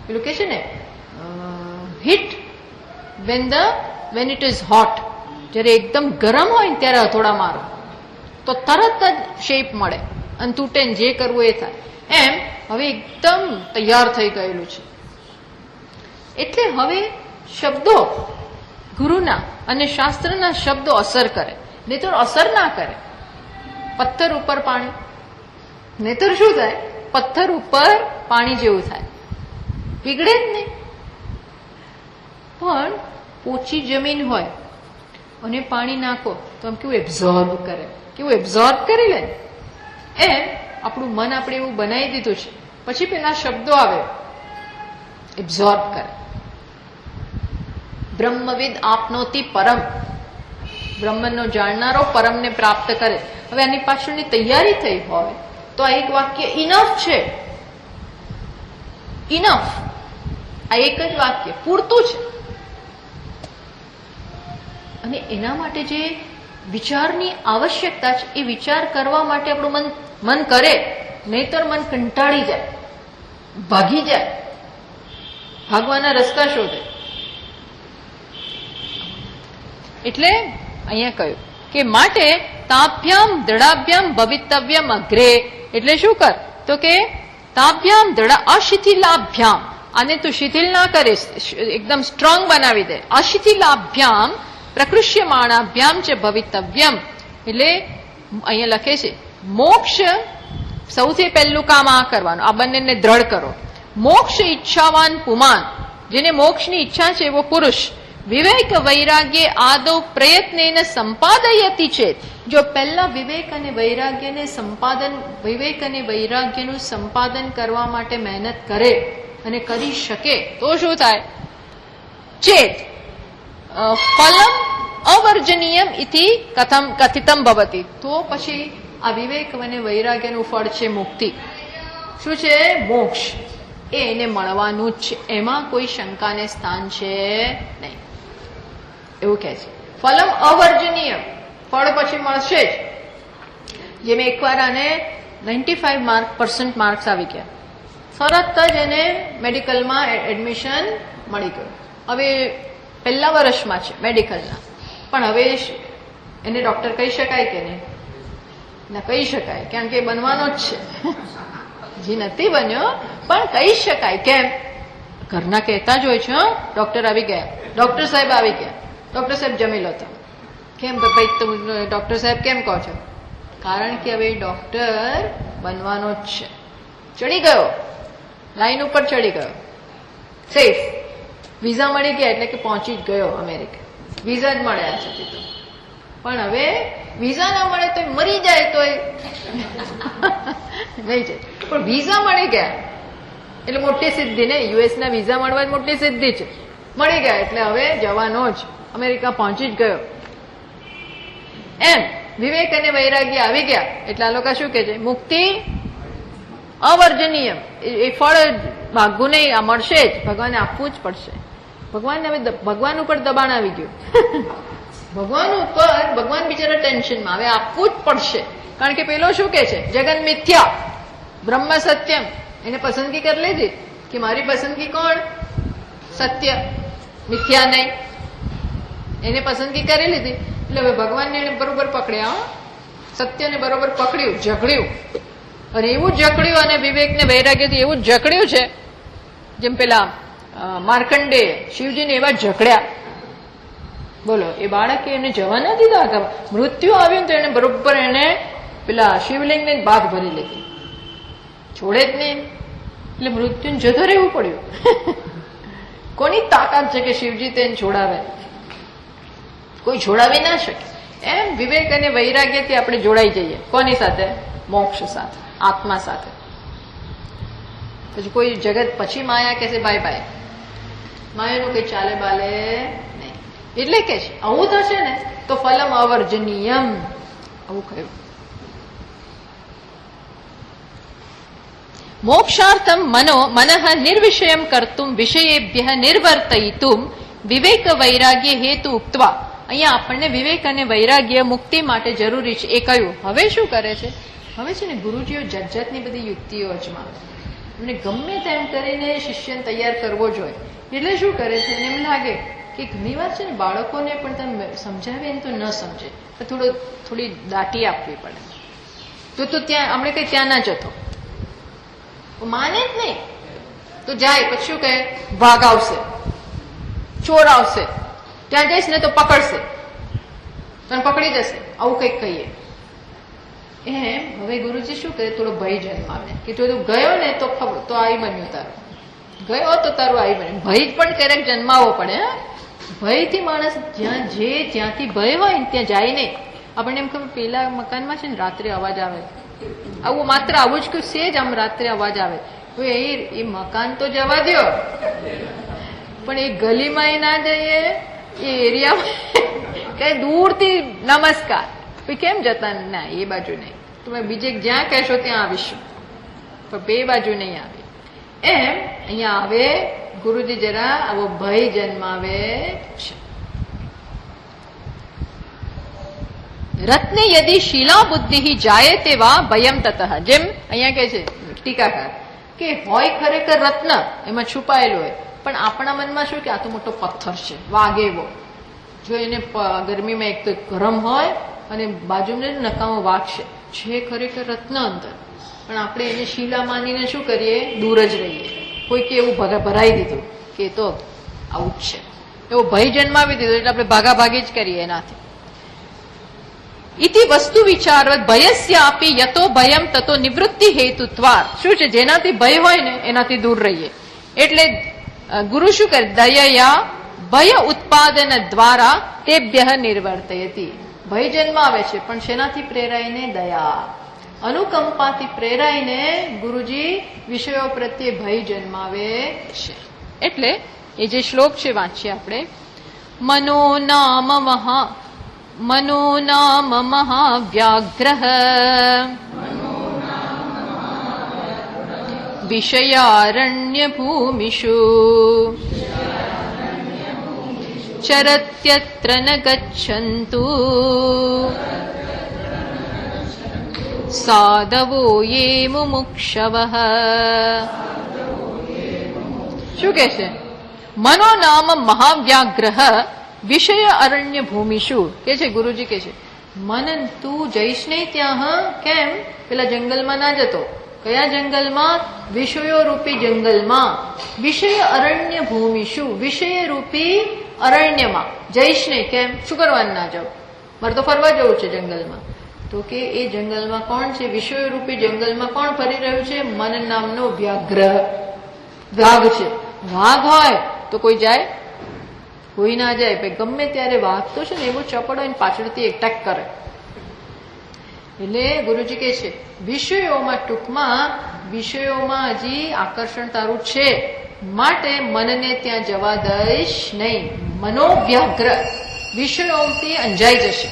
પેલું કે છે ને hit when it is hot. જયારે એકદમ ગરમ હોય ને ત્યારે હથોડા મારો તો તરત જ શેપ મળે અને તૂટે ને જે કરવું એ થાય. એમ હવે એકદમ તૈયાર થઈ ગયેલું છે. એટલે હવે શબ્દો ગુરુના અને શાસ્ત્રના શબ્દો અસર કરે, નહીં તો અસર ના કરે. પથ્થર ઉપર પાણી, નહીતર શું થાય? પથ્થર ઉપર પાણી જેવું થાય, પીગળે જ નહીં. પણ પોચી જમીન હોય અને પાણી નાખો તો આમ કેવું એબ્ઝોર્બ કરે, કેવું એબ્ઝોર્બ કરી લે. એમ આપણું મન આપણે એવું બનાવી દીધું છે પછી પેલા શબ્દો આવે, એબ્ઝોર્બ કરે. બ્રહ્મવિદ આપનોતિ પરમ, બ્રહ્મનો જાણનારો પરમને પ્રાપ્ત કરે. હવે આની પાછળની તૈયારી થઈ હોય તો આ એક વાક્ય ઇનફ છે. ઇનફ, આ એક જ વાક્ય પૂરતું છે. અને એના માટે જે વિચારની આવશ્યકતા છે એ વિચાર કરવા માટે આપણું મન કરે, નહીતર મન કંટાળી જાય, ભાગી જાય, ભાગવાના રસ્તા શોધે. એટલે અહીંયા કહ્યું કે માટે તાભ્યામ દૃઢાભ્યામ ભવિતવ્યમ અગ્રે. એટલે શું કર તો કે તાભ્યામ દૃઢ અશિથિલાભ્યામ, આને તું શિથિલ ના કરીશ, એકદમ સ્ટ્રોંગ બનાવી દે. અશિથિલાભ્યામ પ્રકૃષ્યમાણાભ્યામ ચ ભવિતવ્યમ. એટલે અહીંયા લખે છે મોક્ષ સૌથી પહેલું કામ આ કરવાનું, આ બંનેને દ્રઢ કરો. મોક્ષ ઈચ્છાવાન પુમાન, જેને મોક્ષની ઈચ્છા છે એવો પુરુષ વિવેક વૈરાગ્ય આદૌ પ્રયત્નેન સંપાદયતી ચેત. જો પહેલા વિવેક અને વૈરાગ્યને સંપાદન, વિવેક અને વૈરાગ્યનું સંપાદન કરવા માટે મહેનત કરે અને કરી શકે તો શું થાય? ચેત ફલમ અવર્જનીયમ ઇતિ કથિતમ ભવતી. તો પછી આ વિવેક અને વૈરાગ્યનું ફળ છે મુક્તિ. શું છે? મોક્ષ. એ એને મળવાનું જ છે, એમાં કોઈ શંકાને સ્થાન છે નહીં. એવું કહે છે ફલમ અવર્જનીય, ફળ પછી મળશે જ. જેમ એકવાર આને 95% માર્ક્સ આવી ગયા, તરત જ એને મેડિકલમાં એડમિશન મળી ગયું. હવે પહેલા વર્ષમાં છે મેડિકલના, પણ હવે એને ડોક્ટર કહી શકાય કે નહીં? ના, કહી શકાય, કારણ કે બનવાનો જ છે. જે નથી બન્યો પણ કહી શકાય. કેમ? ઘરના કહેતા જ હોય છે, ડોક્ટર આવી ગયા, ડોક્ટર સાહેબ આવી ગયા, ડોક્ટર સાહેબ જમી લો. તો કેમ ભાઈ તમે ડોક્ટર સાહેબ કેમ કહો છો? કારણ કે હવે ડોક્ટર બનવાનો જ છે. ચડી ગયો, લાઈન ઉપર ચડી ગયો, સેફ. વિઝા મળી ગયા એટલે કે પહોંચી જ ગયો અમેરિકા. વિઝા જ મળ્યા છે તો. પણ હવે વિઝા ના મળે તો મરી જાય તો નહીં જાય, પણ વિઝા મળી ગયા એટલે મોટી સિદ્ધિ ને. યુએસ ના વિઝા મળવા જ મોટી સિદ્ધિ છે. મળી ગયા એટલે હવે જવાનો જ, અમેરિકા પહોંચી જ ગયો. એમ વિવેક અને વૈરાગ્ય આવી ગયા એટલે આ લોકો શું કે છે? મુક્તિ અવર્જનીય. એ ફળ ભાગવું નહીં, આ મળશે જ, ભગવાને આપવું જ પડશે. ભગવાનને હવે ભગવાન ઉપર દબાણ આવી ગયું. ભગવાન ઉપર, ભગવાન બિચારા ટેન્શનમાં, હવે આપવું જ પડશે. કારણ કે પેલો શું કે છે? જગન મિથ્યા બ્રહ્મ સત્યમ. એને પસંદગી કરી લીધી કે મારી પસંદગી કોણ? સત્ય, મિથ્યા નહીં. એને પસંદગી કરી લીધી એટલે હવે ભગવાનને એને બરોબર પકડ્યા, સત્યને બરોબર પકડ્યું, જકડ્યું. અને એવું જકડ્યું અને વિવેકને વૈરાગ્યથી એવું જકડ્યું છે જેમ પેલા માર્કંડે શિવજીને એવા જકડ્યા. બોલો, એ બાળકે એને જવા ના દીધા. મૃત્યુ આવ્યું તો એને બરોબર એને પેલા શિવલિંગને બાધ ભરી લીધી, છોડે જ નહીં. એટલે મૃત્યુને જતો રહેવું પડ્યું. કોની તાકાત છે કે શિવજી તેને છોડાવે? કોઈ છોડાવી ના શકે. એમ વિવેક અને વૈરાગ્યથી આપણે જોડાઈ જઈએ. કોની સાથે? મોક્ષ સાથે, આત્મા સાથે. પછી કોઈ જગત પછી માયા કહેશે બાય બાય, માયાનું કઈ ચાલે બાલે નહીં. એટલે કે છે આવું થશે ને તો ફલમ અવર્જનીયમ, આવું કહ્યું. મોક્ષાર્થમ મનઃ નિર્વિષયમ કર્તુમ વિષયેભ્ય નિર્વર્તયિતુમ વિવેક વૈરાગ્ય હેતુ ઉક્તવા. અહીંયા આપણને વિવેક અને વૈરાગ્ય મુક્તિ માટે જરૂરી છે એ કહ્યું. હવે શું કરે છે? હવે છે ને ગુરુજીઓ જાતની બધી યુક્તિઓ અજમાવે. એમને ગમે તેમ કરીને શિષ્યને તૈયાર કરવો જોઈએ. એટલે શું કરે છે? એમ લાગે કે ઘણી વાર છે ને બાળકોને પણ તમે સમજાવે ને તો ન સમજે, થોડી દાટી આપવી પડે. તો ત્યાં આપણે કઈ ત્યાં ના જતો, માને જ નહીં તો જાય. પછી શું કહે? વાઘ આવશે, ચોર આવશે, ત્યાં જઈશ ને તો પકડશે, તને પકડી જશે, આવું કંઈક કહીએ. એમ હવે ગુરુજી શું કરે? થોડો ભય જન્માવે કે તું ગયો ને તો ખબર તો આવી બન્યું તારું, ગયો તો તારું આવી બન્યું. ભય પણ ક્યારેક જન્માવવો પડે. ભયથી માણસ જ્યાંથી ભય હોય ને ત્યાં જાય નહીં. આપણને એમ ખબર પેલા મકાનમાં છે ને રાત્રે અવાજ આવે, આવું માત્ર આવું જ કે સેજ આમ રાત્રે અવાજ આવે, એ મકાન તો જવા દો, પણ એ ગલીમાં ના જઈએ, એ એરિયામાં કઈ દૂરથી નમસ્કાર, કેમ જતા? ના, એ બાજુ નહીં, તમે બીજે જ્યાં કહેશો ત્યાં આવીશું, પણ બે બાજુ નહીં આવે. એમ અહીંયા આવે ગુરુજી જરા આવો ભય જન્માવે છે. રત્ને યદિ શીલા બુદ્ધિ જાય તેવા ભયમ તતઃ. જેમ અહીંયા કે છે ટીકાકાર કે હોય ખરેખર રત્ન એમાં છુપાયેલું હોય, પણ આપણા મનમાં શું કે આ તો મોટો પથ્થર છે, વાગે એવો. જો એને ગરમીમાં એક તો ગરમ હોય અને બાજુમાં નકામો વાગશે, છે ખરેખર રત્ન અંદર, પણ આપણે એને શીલા માનીને શું કરીએ? દૂર જ રહીએ. કોઈકે એવું ભરાઈ દીધું કે તો આવું જ છે, એવો ભય જન્માવી દીધો એટલે આપણે ભાગાભાગી જ કરીએ એનાથી. ઇતિ વસ્તુ વિચારવત ભયસ્ય આપી યતો ભયમ તતો નિવૃત્તિ હેતુત્વાર. શું છે? જેનાથી ભય હોય ને એનાથી દૂર રહીએ. એટલે ગુરુ શું કરે? દયા ભય ઉત્પાદન દ્વારા તેભ્ય નિર્વર્તયતિ. ભય જન્માવે છે, પણ શેનાથી પ્રેરાઈને? દયા, અનુકંપાથી પ્રેરાઈને ગુરુજી વિષયો પ્રત્યે ભય જન્માવે છે. એટલે એ જે શ્લોક છે વાંચીએ આપણે. મનો નામ મહાવ્યાગ્રહ વિષયારણ્ય ભૂમિષુ ચરત્યત્ર ન ગચ્છન્તુ સાધવો યે મુમુક્ષવઃ. શું કે છે? મનો નામ મહાવ્યાગ્રહ વિષય અરણ્ય ભૂમિષુ. કે છે ગુરુજી કે છે મન તું જઈશ નહીં ત્યાં. કેમ? પેલા જંગલમાં ના જતો. કયા જંગલમાં? વિષયો રૂપી જંગલમાં. વિષય અરણ્ય ભૂમિષુ, વિષય રૂપી અરણ્યમાં જઈશ નહીં. કેમ? શું કરવાનું ના જાવ? મારે તો ફરવા જવું છે જંગલમાં. તો કે એ જંગલમાં કોણ છે? વિષયો રૂપી જંગલમાં કોણ ફરી રહ્યું છે? મન નામનો વ્યાઘ્ર, વાઘ છે. વાઘ હોય તો કોઈ જાય? કોઈ ના જાય. ભાઈ ગમે ત્યારે વાઘ તો છે ને એવું ચપડ હોય ને પાછળથી એટેક કરે. એટલે ગુરુજી કે છે વિષયોમાં, ટૂંકમાં વિષયોમાં હજી આકર્ષણ તારું છે, માટે મનને ત્યાં જવા દઈશ નહીં. મનોવ્યાઘ્ર, વિષયોથી અંજાઈ જશે.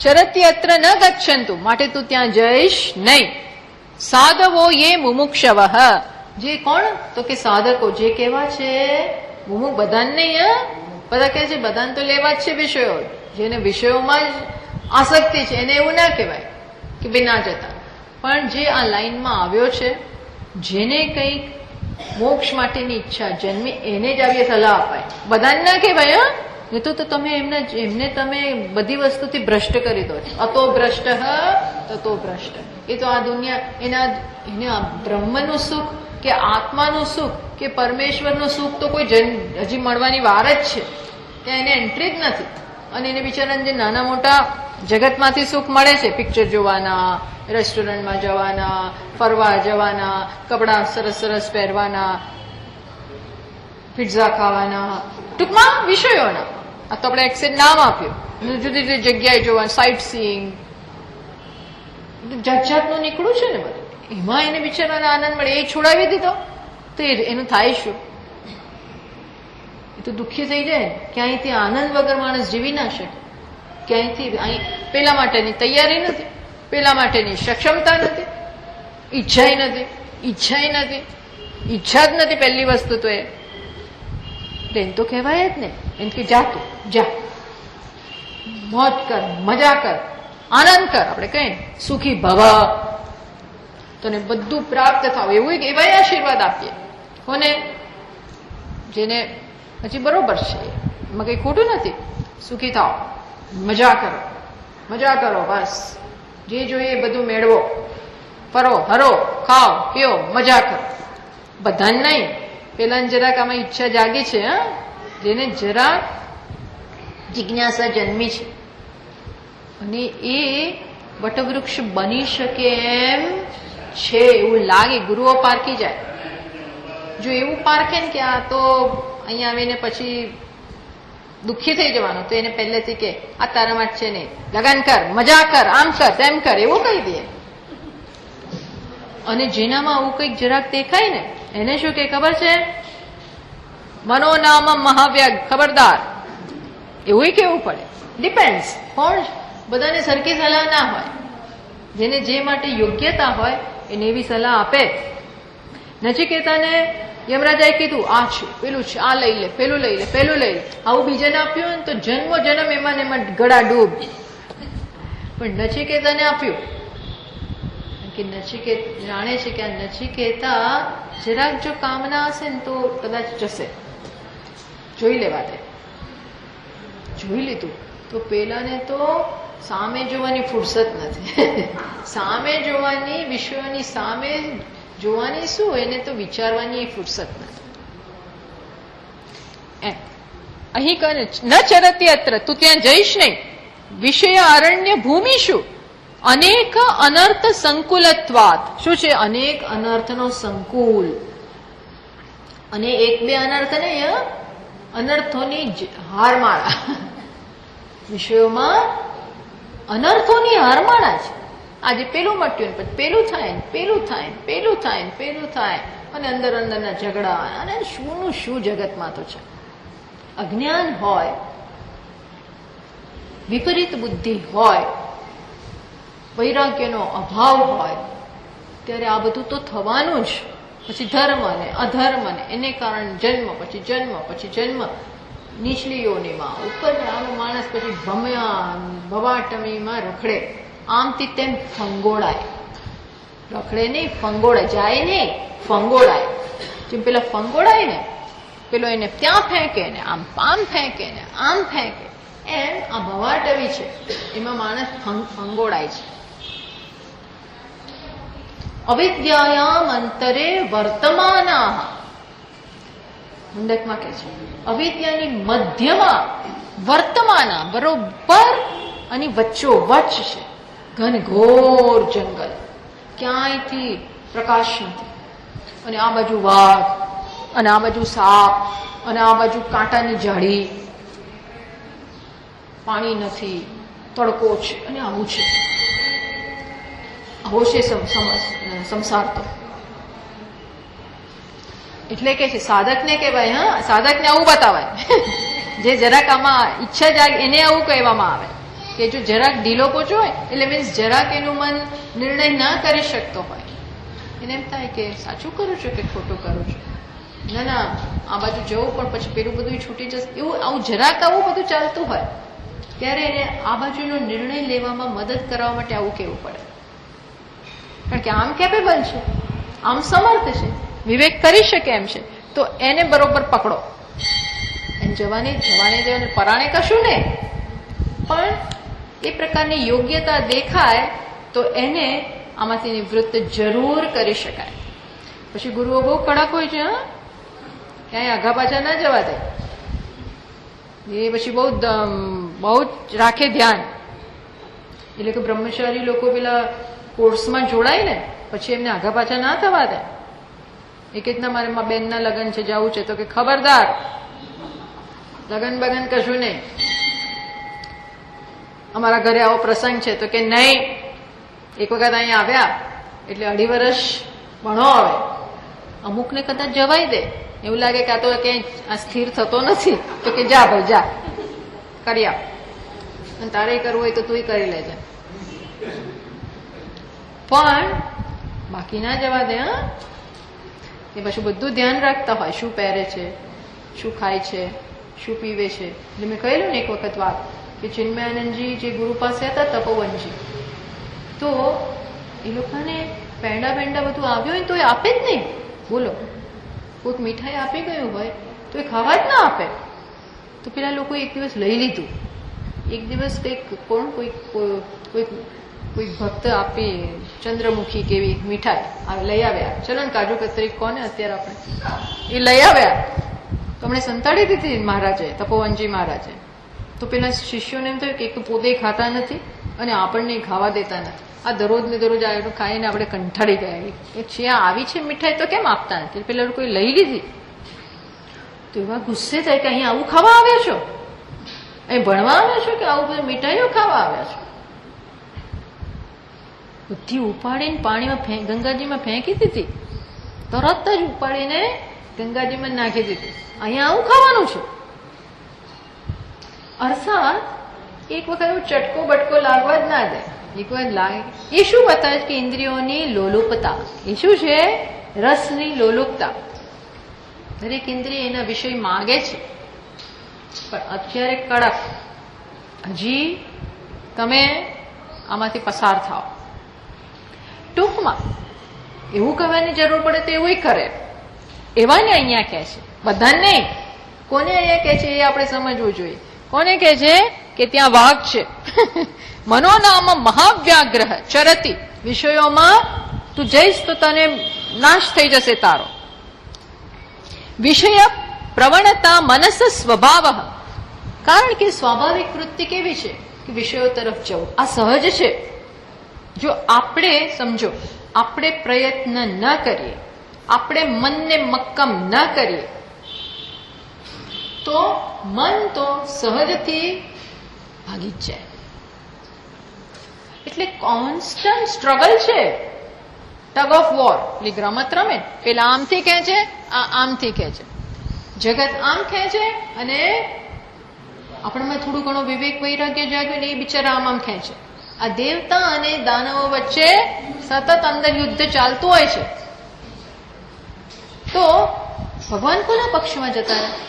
ચરત્યત્ર ન ગચ્છન્તુ, માટે તું ત્યાં જઈશ નહીં. સાધવો યે મુમુક્ષવઃ. જે કોણ? તો કે સાધકો. જે કેવા છે? મુમુક્ષ. બધાને નહીં. બધા કે છે બધાને તો લેવા જ છે વિષયો. જેને વિષયોમાં જ આસક્તિ છે એને એવું ના કહેવાય કે ભાઈ ના જતા. પણ જે આ લાઈનમાં આવ્યો છે, જેને કંઈક મોક્ષ માટેની ઈચ્છા જન્મી, એને જ આવી સલાહ અપાય. બધાને ના કહેવાય. નહીં તો તમે એમને તમે બધી વસ્તુથી ભ્રષ્ટ કરી દો છો. અતો ભ્રષ્ટ તતો ભ્રષ્ટ. એ તો આ દુનિયા એને બ્રહ્મનું સુખ કે આત્માનું સુખ કે પરમેશ્વરનું સુખ તો કોઈ હજી મળવાની વાર જ છે. ત્યાં એને એન્ટ્રી જ નથી. અને એને બિચારાને જે નાના મોટા જગતમાંથી સુખ મળે છે, પિક્ચર જોવાના, રેસ્ટોરન્ટમાં જવાના, ફરવા જવાના, કપડા સરસ સરસ પહેરવાના, પિઝા ખાવાના, ટૂંકમાં વિષયોના. આ તો આપણે એક્સેટ નામ આપ્યું. જુદી જુદી જગ્યાએ જોવાનું, સાઇટ સીઈંગ, જાત જાતનું નીકળું છે ને બધું. એમાં એને બિચારાને આનંદ મળે. એ છોડાવી દીધો તો એનું થાય શું? એ તો દુઃખી થઈ જાય. ક્યાંયથી આનંદ વગર માણસ જીવી ના શકે. ક્યાંયથી અહીં પેલા માટેની તૈયારી નથી, પેલા માટેની સક્ષમતા નથી, ઈચ્છા નથી. ઈચ્છા જ નથી પહેલી વસ્તુ તો. એને તો કહેવાય જ ને. એમ કે જા તું જા, મોજ કર, મજા કર, આનંદ કર. આપણે કહીએ સુખી ભવ, તને બધું પ્રાપ્ત થાવ, એવું એવા આશીર્વાદ આપીએ. કોને? જેને હજી બરોબર છે, એમાં કઈ ખોટું નથી. સુખી થાવ, મજા કરો, બસ જે જોઈએ એ બધું મેળવો, ફરો, હરો, ખાઓ, પીઓ, મજા કરો. બધાને નહીં. પેલા જરાક આમાં ઈચ્છા જાગી છે, જેને જરાક જિજ્ઞાસા જન્મી છે, અને એ વટવૃક્ષ બની શકે એમ છે એવું લાગે. ગુરુઓ પારખી જાય. જો એવું પારખે ને કે આ તો અહીંયા આવીને પછી દુઃખી થઈ જવાનું, તો એને પહેલેથી કે આ તારા માટે છે નહીં, લગન કર, મજા કર, આમ કર, તેમ કર, એવું કહી દે. અને જેનામાં આવું કંઈક જરાક દેખાય ને એને શું કે ખબર છે? મનોનામ મહાવ્યાગ, ખબરદાર, એવું કેવું પડે. ડિપેન્ડ્સ, પણ બધાને સરખી સલાહ ના હોય. જેને જે માટે યોગ્યતા હોય એને એવી સલાહ આપે. નચિકેતાને યમરાજાએ કીધું આ છે, પેલું છે, આ લઈ લે, પેલું લઈ લે, પેલું લઈ લે. આવું બીજાને આપ્યું ને તો જન્મો જન્મ એમાં ને એમાં ગળા ડૂબ. પણ નચિકેતાને આપ્યું કે નચિકેત જાણે છે કે આ નચિકેતા જરાક જો કામના હશે ને તો કદાચ જશે, જોઈ લેવા દે. જોઈ લીધું તો પેલાને તો સામે જોવાની ફુરસત નથી. સામે જોવાની, વિશ્વની સામે જોવાની શું, એને તો વિચારવાની ફુરસત નથી. એમ અહીં કહે ન ચરતી અત્ર, તું ત્યાં જઈશ નહીં. વિષય અરણ્ય ભૂમિ શું? અનેક અનર્થ સંકુલત્વાત. શું છે? અનેક અનર્થનો સંકુલ. અને એક બે અનર્થ નહીં, અનર્થોની હારમાળા. વિષયોમાં અનર્થોની હારમાળા છે. આજે પેલું મટ્યું ને પછી પેલું થાય ને પેલું થાય ને પેલું થાય ને પેલું થાય, અને અંદર અંદરના ઝઘડા, અને શુંનું શું જગતમાં તો છે. અજ્ઞાન હોય, વિપરીત બુદ્ધિ હોય, વૈરાગ્યનો અભાવ હોય, ત્યારે આ બધું તો થવાનું જ. પછી ધર્મ ને અધર્મ ને એને કારણે જન્મ પછી જન્મ પછી જન્મ, નીચલી યોનિમાં, ઉપર આનો માણસ પછી ભવાટમીમાં રખડે. આમથી તેમ ફંગોળાય. રખડે નહીં, ફંગોળાય. જાય નહીં, ફંગોળાય. જેમ પેલા ફંગોળાય ને, પેલો એને ત્યાં ફેંકે ને આમ ફેંકે ને આમ ફેંકે, એમ આ ભવાટવી છે, એમાં માણસ ફંગોળાય છે. અવિદ્યાયામ અંતરે વર્તમાના, મુંડકમાં કે છે અવિદ્યાની મધ્યમાં, વર્તમાના બરોબર અને વચ્ચોવચ્ચ છે ઘનઘોર જંગલ, ક્યાંયથી પ્રકાશ નથી. અને આ બાજુ વાઘ, અને આ બાજુ સાપ, અને આ બાજુ કાંટાની જાળી, પાણી નથી, તડકો છે, અને આવું છે. આવો છે સંસાર તો. એટલે કે છે સાધકને કહેવાય, હા, સાધકને આવું બતાવાય. જે જરાક આમાં ઈચ્છા જાગે એને આવું કહેવામાં આવે કે જો જરાક ઢીલો પોચો હોય, એટલે મીન્સ જરાક એનું મન નિર્ણય ના કરી શકતો હોય, એને એમ થાય કે સાચું કરું છું કે ખોટું કરું છું, ના ના આ બાજુ જવું પણ પછી પેલું બધું છૂટી જશે, એવું આવું જરાક આવું બધું ચાલતું હોય, ત્યારે એને આ બાજુનો નિર્ણય લેવામાં મદદ કરવા માટે આવું કહેવું પડે. કારણ કે આમ કેપેબલ છે, આમ સમર્થ છે, વિવેક કરી શકે એમ છે, તો એને બરોબર પકડો. એને જવાને પરાણે કશું નહીં, પણ એ પ્રકારની યોગ્યતા દેખાય તો એને આમાંથી નિવૃત્ત જરૂર કરી શકાય. પછી ગુરુઓ બહુ કડક હોય છે, હા, ક્યાંય આઘા પાછા ના જવા દે. એ પછી બહુ જ રાખે ધ્યાન. એટલે કે બ્રહ્મચારી લોકો પેલા કોર્સમાં જોડાય ને પછી એમને આઘા પાછા ના થવા દે. એક રીતના મારે બેનના લગ્ન છે, જવું છે, તો કે ખબરદાર, લગ્ન બગન કશું નહીં. અમારા ઘરે આવો પ્રસંગ છે, તો કે નહીં. એક વખત અહીંયા આવ્યા એટલે 2.5 વર્ષ ભણો. હવે અમુકને કદાચ જવાય દે, એવું લાગે કે આ તો ક્યાંય આ સ્થિર થતો નથી, તો કે જા ભાઈ જા, કરી આપ, અને તારે કરવું હોય તો તું કરી લેજે. પણ બાકી ના જવા દે. હા, એ પછી બધું ધ્યાન રાખતા હોય, શું પહેરે છે, શું ખાય છે, શું પીવે છે. એટલે મેં કહેલું ને એક વખત વાત કે ચિન્મયાનંદજી જે ગુરુ પાસે હતા, તપોવનજી, તો એ લોકોને પેંડા બધું આવ્યું હોય તો એ આપે જ નહીં. બોલો, કોઈક મીઠાઈ આપી ગયું હોય તો એ ખાવા જ ના આપે. તો પેલા લોકો એક દિવસ લઈ લીધું. એક દિવસ કોઈક ભક્ત આપી ચંદ્રમુખી કેવી મીઠાઈ લઈ આવ્યા. ચલો ને કાજુ કતરી કોને અત્યારે આપણે એ લઈ આવ્યા, તો હમણે સંતાડી દીધી મહારાજે, તપોવનજી મહારાજે. તો પેલા શિષ્યોને એમ થયું કે એક તો પોતે ખાતા નથી અને આપણને ખાવા દેતા નથી. આ દરરોજ ને દરરોજ આ ખાઈને આપણે કંટાળી ગયા. એક છે આવી છે મીઠાઈ તો કેમ આપતા નથી? પેલા લોકોએ લઈ લીધી. તો એવા ગુસ્સે થાય કે અહીંયા આવું ખાવા આવ્યા છો, અહીં ભણવા આવ્યા છો કે આવું બધું મીઠાઈઓ ખાવા આવ્યા છો? બુદ્ધિ ઉપાડીને પાણીમાં ગંગાજીમાં ફેંકી દીધી, તરત જ ઉપાડીને ગંગાજીમાં નાખી દીધી. અહીંયા આવું ખાવાનું છે. અર્થાત એક વખત એવું ચટકો બટકો લાગવા જ ના દે. એક વાર લાગે એ શું બતાવે છે કે ઇન્દ્રિયોની લોલુપતા. એ શું છે? રસની લોલુપતા. દરેક ઇન્દ્રિય એના વિષય માગે છે, પણ અત્યારે કડક, હજી તમે આમાંથી પસાર થાઓ. ટૂંકમાં એવું કહેવાની જરૂર પડે તો એવું કરે. એવાને અહીંયા કહે છે, બધાને નહીં. કોને અહીંયા કહે છે એ આપણે સમજવું જોઈએ. કોને કહે છે કે ત્યાં વાઘ છે. મનોનામ મહાવ્યાગ્રહ ચરતી. વિષયોમાં તું જઈશ તો તને નાશ થઈ જશે તારો. વિષય પ્રવણતા મનસ સ્વભાવ. કારણ કે સ્વાભાવિક વૃત્તિ કેવી છે કે વિષયો તરફ જવું. આ સહજ છે. જો આપણે સમજો, આપણે પ્રયત્ન ન કરીએ, આપણે મનને મક્કમ ન કરીએ, તો મન તો સહજથી ભાગી જ જાય. એટલે કોન્સ્ટન્ટ સ્ટ્રગલ છે, ટગ ઓફ વોર. એટલે રમત રમે, પેલા આમથી ખેંચે, આ આમથી ખેંચે, જગત આમ ખેંચે અને આપણામાં થોડું ઘણું વિવેક વૈરાગ્ય જાગ્યું ને એ બિચારા આમ ખેંચે. આ દેવતા અને દાનવો વચ્ચે સતત અંદર યુદ્ધ ચાલતું હોય છે. તો ભગવાન કોના પક્ષમાં જતા રહ્યા?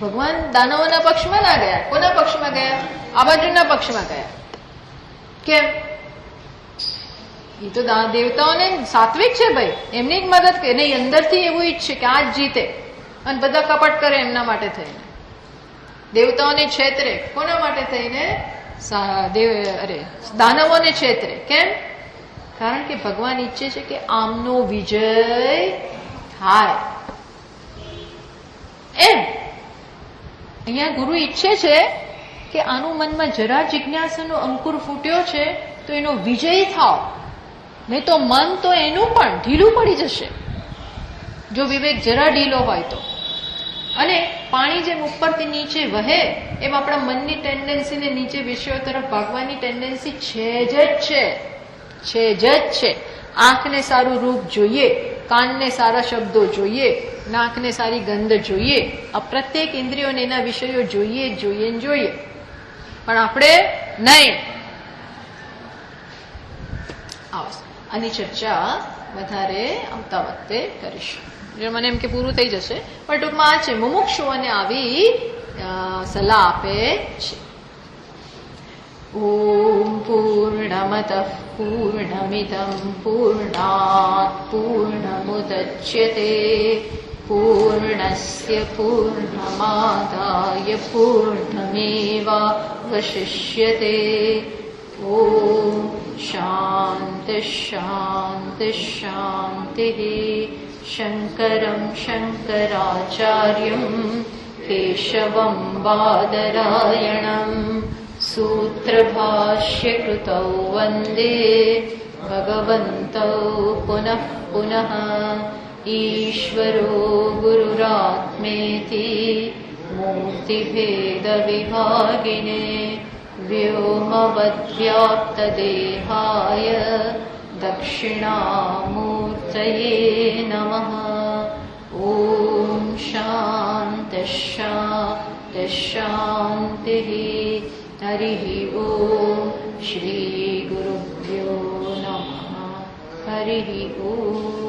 ભગવાન દાનવોના પક્ષમાં ના ગયા. કોના પક્ષમાં ગયા? આ બાજુના પક્ષમાં ગયા. કેમ? એ તો દેવતાઓને સાત્વિક છે ભાઈ, એમની જ મદદ કરે. નહીં, અંદરથી એવું ઈચ્છે કે આ જ જીતે અને બધા કપટ કરે એમના માટે થઈને. દેવતાઓને છેતરે. કોના માટે થઈને? દાનવોને છેતરે. કેમ? કારણ કે ભગવાન ઈચ્છે છે કે આમનો વિજય થાય. એમ અહીંયા ગુરુ ઈચ્છે છે કે આનું મનમાં જરા જિજ્ઞાસાનો અંકુર ફૂટ્યો છે તો એનો વિજય થાવ. નહીં તો મન તો એનું પણ ઢીલું પડી જશે, જો વિવેક જરા ઢીલો હોય તો. અને પાણી જેમ ઉપરથી નીચે વહે એમ આપણા મનની ટેન્ડન્સીને નીચે વિષયો તરફ ભાગવાની ટેન્ડન્સી છે જ છે. આંખને સારું રૂપ જોઈએ, કાનને સારા શબ્દો જોઈએ, નાકને સારી ગંધ જોઈએ. આ પ્રત્યેક ઇન્દ્રિયોને એના વિષયો જોઈએ. પણ આપણે નહીં. આની ચર્ચા વધારે આવતા વખતે કરીશું. મને એમ કે પૂરું થઈ જશે, પણ ટૂંકમાં આ છે, મુમુક્ષુઓને આવી સલાહ આપે છે. ઓમ પૂર્ણમતઃ પૂર્ણમિદં પૂર્ણાત પૂર્ણમુદચ્યતે પૂર્ણસ્ય પૂર્ણમાદાય પૂર્ણમેવાવશિષ્યતે. ઓમ શાંતિ શાંતિ શાંતિ. શંકરં શંકરાચાર્યં કેશવં બાદરાયણં સૂત્રભાષ્યકૃતૌ વંદે ભગવन्तौ પુનઃ પુનઃ. ઈશ્વરો ગુરુરાત્મેતિ મૂર્તિભેદવિભાગિને વ્યોમવદ્વ્યાપ્તદેહાય દક્ષિણામૂર્તયે નમઃ. ઓમ શાંતિ શાંતિ શાંતિ. હરિ ઓમ. શ્રી ગુરુભ્યો નમઃ. હરિ ઓમ.